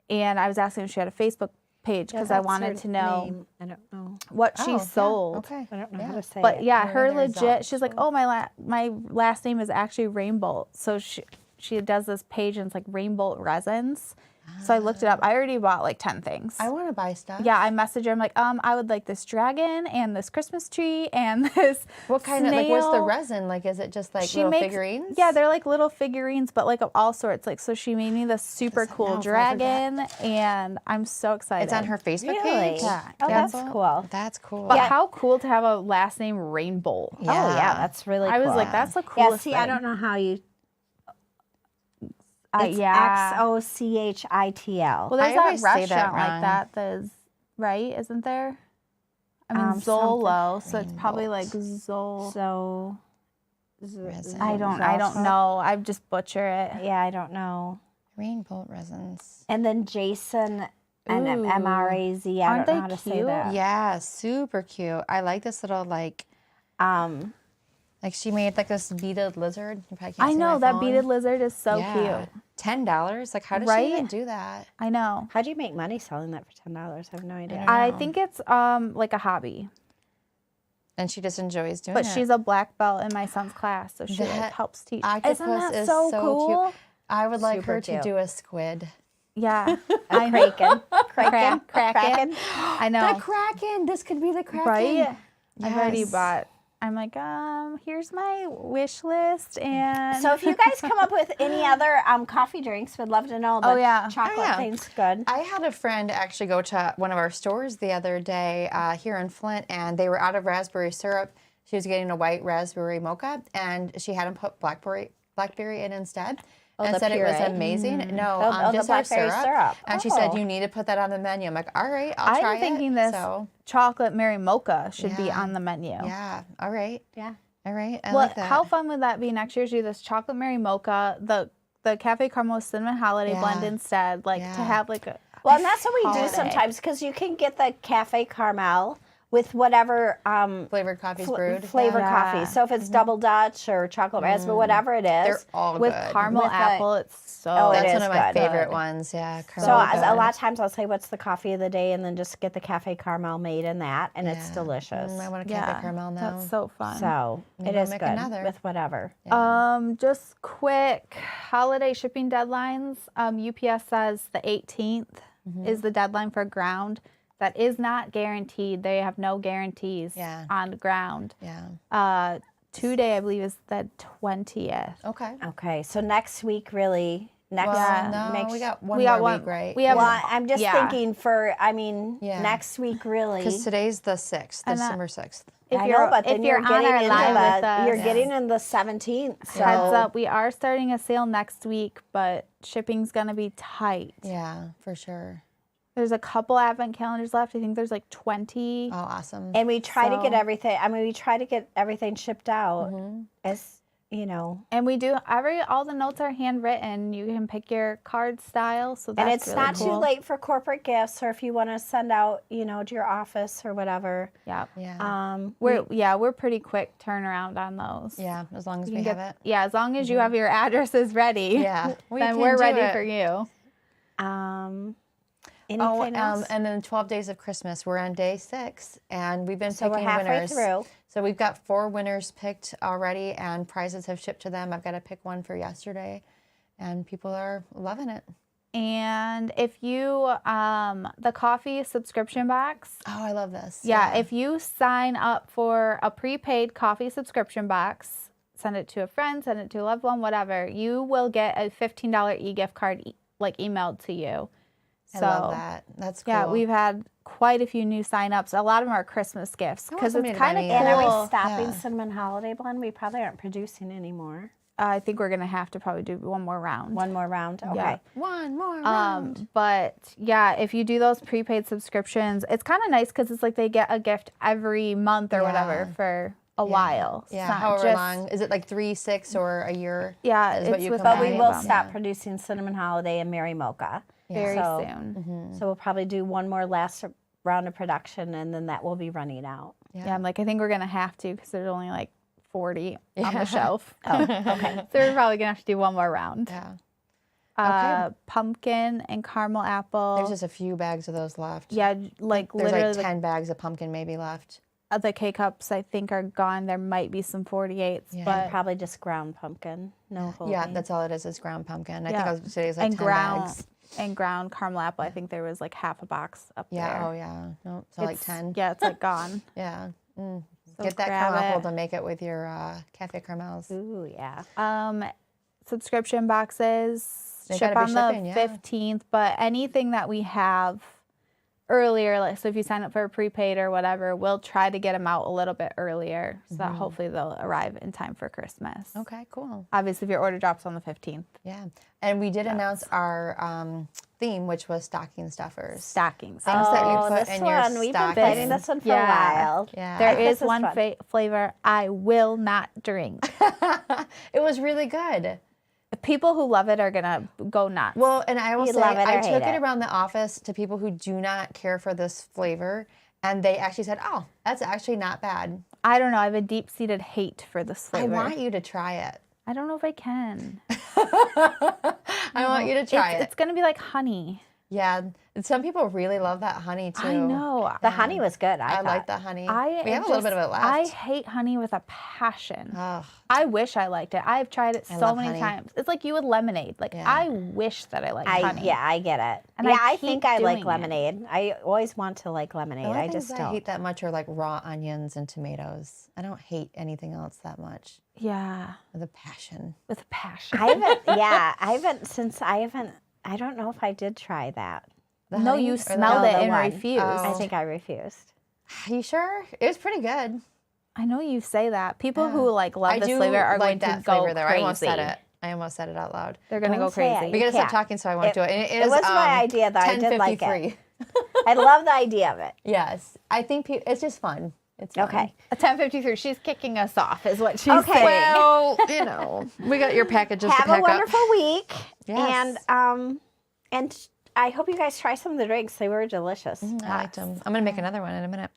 S1: and I was asking if she had a Facebook page because I wanted to know
S3: I don't know.
S1: what
S2: Oh,
S1: she
S2: yeah,
S1: sold.
S2: Okay.
S3: I don't know how to say
S1: But
S3: it.
S1: yeah,
S2: Or
S1: her
S2: there's
S1: legit.
S2: that.
S1: She's like, oh, my last name is actually Rainbolt. So she does this page, and it's like Rainbolt resins. So I looked it up. I already bought like 10 things.
S2: I want to buy stuff.
S1: Yeah, I messaged her. I'm like, I would like this dragon and this Christmas tree and this.
S2: What kind of, like, what's the
S1: snail.
S2: resin? Like, is it just like
S1: She
S2: little
S1: makes
S2: figurines?
S1: Yeah, they're like little figurines, but like of all sorts. Like, so she made me this super
S2: that
S1: cool
S2: now if I forget?
S1: dragon, and I'm so excited.
S2: It's on her Facebook
S3: Really?
S2: page?
S1: Yeah.
S3: Oh, that's
S2: Cancel?
S3: cool.
S2: That's cool.
S1: But how cool to have a last name Rainbow.
S3: Oh, yeah, that's really
S1: I
S3: cool.
S1: was like, that's the
S3: Yeah,
S1: coolest
S3: see, I
S1: thing.
S3: don't know how you. It's
S1: yeah.
S3: XOCHITL.
S1: Well, there's
S2: I
S1: that
S2: always say that
S1: restaurant like
S2: wrong.
S1: that is, right? Isn't there? I mean, Zolo, so it's probably like Zol.
S3: So,
S2: Resin.
S1: I don't know. I just butcher it.
S3: Yeah, I don't know.
S2: Rainbolt resins.
S3: And then Jason and
S1: Ooh.
S3: MRAZ. I
S1: Aren't
S3: don't know
S1: they
S3: how to say
S1: cute?
S3: that.
S2: Yeah, super cute. I like this little like she made like this beaded lizard. You probably can't
S1: I
S2: see
S1: know
S2: my
S1: that
S2: phone.
S1: beaded lizard is so cute.
S2: $10. Like, how does
S1: Right?
S2: she even do that?
S1: I know.
S3: How do you make money selling that for $10? I have no idea.
S1: I think it's like a hobby,
S2: And she just enjoys doing
S1: but
S2: it.
S1: she's a black belt in my son's class, so she like
S2: That
S1: helps teach.
S2: octopus
S1: Isn't that
S2: is
S1: so
S2: so
S1: cool?
S2: cute. I would like
S3: Super
S2: her to
S3: cute.
S2: do a squid.
S1: Yeah,
S3: I'm Kraken. Kraken.
S1: Kraken. I know.
S2: The Kraken. This could be the Kraken.
S1: Right? I've already
S2: Yes.
S1: bought. I'm like, here's my wish list, and
S3: So if you guys come up with any other coffee drinks, we'd love to know. The
S1: Oh, yeah.
S3: chocolate
S2: Oh, yeah.
S3: thing's good.
S2: I had a friend actually go to one of our stores the other day here in Flint, and they were out of raspberry syrup. She was getting a white raspberry mocha, and she had them put blackberry in instead. And
S3: the
S2: said it was
S3: puree?
S2: amazing. No,
S3: Oh, the
S2: just our
S3: blackberry syrup.
S2: And she said,
S3: Oh.
S2: you need to put that on the menu. I'm like, all right, I'll try
S1: I'm thinking
S2: it.
S1: this
S2: So,
S1: chocolate Mary Mocha should be
S2: Yeah.
S1: on the menu.
S2: yeah, all right.
S3: Yeah.
S2: All right, I
S1: Well,
S2: like that.
S1: how fun would that be next year to do this chocolate Mary Mocha, the Cafe Caramel cinnamon holiday
S2: Yeah.
S1: blend instead, like to
S2: Yeah.
S1: have like a
S3: Well, and that's what we do
S1: holiday.
S3: sometimes because you can get the cafe caramel with whatever
S2: Flavored coffees brewed.
S3: flavored
S1: Yeah.
S3: coffee. So if it's double Dutch or chocolate raspberry, whatever it is.
S2: They're all
S1: with
S2: good.
S1: caramel
S3: With the-
S1: apple. It's so.
S3: Oh, it
S2: That's
S3: is
S2: one of my
S3: good.
S2: favorite ones. Yeah,
S3: So
S2: caramel
S3: as a
S2: good.
S3: lot of times I'll say what's the coffee of the day and then just get the cafe caramel made in that and it's
S2: Yeah.
S3: delicious.
S2: I want a
S1: Yeah,
S2: cafe caramel now.
S1: that's so fun.
S3: So it
S2: Maybe
S3: is
S2: I'll make
S3: good
S2: another.
S3: with whatever.
S1: Just quick holiday shipping deadlines. UPS says the 18th is the deadline for ground. That is not guaranteed. They have no guarantees
S2: Yeah.
S1: on ground.
S2: Yeah.
S1: Today, I believe, is the 20th.
S2: Okay.
S3: Okay, so next week really next
S2: Well, no,
S3: makes
S2: we got one
S1: we got
S2: more
S1: one.
S2: week, right?
S1: We have
S3: well, I'm just
S1: yeah.
S3: thinking for
S2: Yeah.
S3: next week really.
S2: Because today's the 6th,
S1: And
S2: December 6th.
S1: If
S3: I
S1: you're,
S3: know, but
S1: if
S3: then
S1: you're
S3: you're
S1: on
S3: getting
S1: our
S3: into
S1: live with
S3: the
S1: us,
S3: you're getting in the 17th. So
S1: heads up, we are starting a sale next week, but shipping's gonna be tight.
S2: Yeah, for sure.
S1: There's a couple advent calendars left. I think there's like 20.
S2: Oh, awesome.
S3: And we try to get
S1: So-
S3: everything. I mean, we try to get everything shipped out as you know.
S1: And we do all the notes are handwritten. You can pick your card style, so that's
S3: And it's
S1: really
S3: not
S1: cool.
S3: too late for corporate gifts, or if you want to send out, you know, to your office or whatever.
S1: Yeah.
S2: Yeah.
S1: We're pretty quick turnaround on those.
S2: Yeah, as long as
S1: You
S2: we
S1: can
S2: have it.
S1: Yeah, as long as you have your addresses ready.
S2: Yeah.
S1: Then we're ready for you.
S3: Anything else?
S2: And then 12 Days of Christmas. We're on day 6, and we've been
S3: So we're
S2: picking
S3: halfway
S2: winners.
S3: through.
S2: So we've got 4 winners picked already, and prizes have shipped to them. I've got to pick one for yesterday, and people are loving it.
S1: And if you, the coffee subscription box.
S2: Oh, I love this.
S1: Yeah, if you sign up for a prepaid coffee subscription box, send it to a friend, send it to a loved one, whatever, you will get a $15 e-gift card emailed to you.
S2: I love that. That's cool.
S1: Yeah, we've had quite a few new sign-ups. A lot of them are Christmas gifts because
S2: somebody
S1: it's
S2: to
S1: kind of
S2: buy
S1: cool.
S2: me
S3: And are we stopping
S2: Yeah.
S3: Cinnamon Holiday Blend? We probably aren't producing anymore.
S1: I think we're gonna have to probably do one more round.
S3: One more round. Okay.
S1: Yeah.
S2: One more round.
S1: But yeah, if you do those prepaid subscriptions, it's kind of nice because it's like they get a gift every month or whatever for a while. It's
S2: Yeah,
S1: not
S2: however
S1: just-
S2: long. Is it like 3, 6, or a year?
S1: Yeah,
S2: is what
S1: it's
S2: you
S1: with
S2: combine?
S3: But we
S1: many
S3: will
S1: of them.
S3: stop producing Cinnamon Holiday and Merry Mocha.
S1: very
S3: So-
S1: soon.
S3: So we'll probably do one more last round of production, and then that will be running out.
S1: Yeah, I'm like, I think we're gonna have to because there's only like 40 on the shelf.
S3: Oh, okay.
S1: So we're probably gonna have to do one more round.
S2: Yeah.
S1: Pumpkin and caramel apple.
S2: There's just a few bags of those left.
S1: Yeah, like
S2: There's
S1: literally
S2: like 10 bags of pumpkin maybe left.
S1: the K-cups I think are gone. There might be some 48s,
S2: Yeah.
S1: but
S3: Probably just ground pumpkin. No whole
S2: Yeah,
S3: bean.
S2: that's all it is ground pumpkin. I
S1: Yeah.
S2: think today's like
S1: and
S2: 10
S1: ground
S2: bags.
S1: and ground caramel apple. I think there was like half a box up
S2: Yeah,
S1: there.
S2: oh yeah. No, so like 10.
S1: Yeah, it's like gone.
S2: Yeah. Mm.
S1: So
S2: Get that
S1: grab
S2: caramel
S1: it.
S2: apple to make it with your cafe caramels.
S3: Ooh, yeah.
S1: Subscription boxes
S2: They
S1: ship
S2: gotta
S1: on
S2: be
S1: the
S2: shipping, yeah.
S1: 15th, but anything that we have earlier, like so if you sign up for a prepaid or whatever, we'll try to get them out a little bit earlier so that hopefully they'll arrive in time for Christmas.
S2: Okay, cool.
S1: Obviously, if your order drops on the 15th.
S2: Yeah. And we did announce our theme, which was stocking stuffers.
S1: Stockings.
S2: Things that you
S3: Oh,
S2: put
S3: this
S2: in your
S3: one. We've been
S2: stocking.
S3: planning this one for
S1: Yeah.
S3: a while.
S2: Yeah.
S1: There
S3: This
S1: is
S3: is
S1: one
S3: fun.
S1: flavor I will not drink.
S2: It was really good.
S1: People who love it are going to go nuts.
S2: Well, and I will
S3: You
S2: say,
S3: love it or
S2: I
S3: hate
S2: took it
S3: it.
S2: around the office to people who do not care for this flavor, and they actually said, "Oh, that's actually not bad."
S1: I don't know. I have a deep-seated hate for this flavor.
S2: I want you to try it.
S1: I don't know if I can.
S2: I want you to try it.
S1: It's going to be like honey.
S2: Yeah, and some people really love that honey too.
S1: I know.
S3: The honey was good, I
S2: I
S3: thought.
S2: like the honey.
S1: I
S2: we have a little bit of it left.
S1: I hate honey with a passion.
S2: Ugh.
S1: I wish I liked it. I've tried it so
S2: love
S1: many
S2: honey.
S1: times. It's like you with lemonade. Like
S2: Yeah.
S1: I wish that I liked honey.
S3: Yeah, I get it.
S1: And
S3: yeah,
S1: I
S3: I think
S1: keep
S3: I like
S1: doing it.
S3: lemonade. I always want to like lemonade.
S2: The only
S3: I
S2: things
S3: just
S2: I
S3: don't.
S2: hate that much are like raw onions and tomatoes. I don't hate anything else that much.
S1: Yeah,
S2: With a passion.
S1: with a passion.
S3: I haven't. Yeah, I don't know if I did try that.
S2: The
S1: No,
S2: honey
S1: you
S2: or the-
S1: smelled
S3: Oh,
S1: it
S3: the
S1: and
S3: one.
S1: refused.
S3: I
S2: Oh.
S3: think I refused.
S2: Are you sure? It was pretty good.
S1: I know you say that. People
S2: Yeah.
S1: who like love
S2: I
S1: this
S2: do
S1: flavor are
S2: like
S1: going to
S2: that
S1: go
S2: flavor there.
S1: crazy.
S2: I almost said it. I almost said it out loud.
S1: They're going to
S3: Don't
S1: go
S3: say it.
S1: crazy.
S2: We gotta
S3: can't.
S2: stop talking, so I won't do it. And it is,
S3: was my idea, though. I did like it.
S2: 10:53.
S3: I love the idea of it.
S2: Yes, I think it's just fun. It's fun.
S3: Okay.
S1: 10:53. She's kicking us off, is what she's
S3: Okay.
S1: saying.
S2: Well, you know, we got your packages to
S3: Have
S2: pack
S3: a wonderful week.
S2: Yes.
S3: And I hope you guys try some of the drinks. They were delicious.
S2: up. I liked them. I'm gonna make another one in a minute.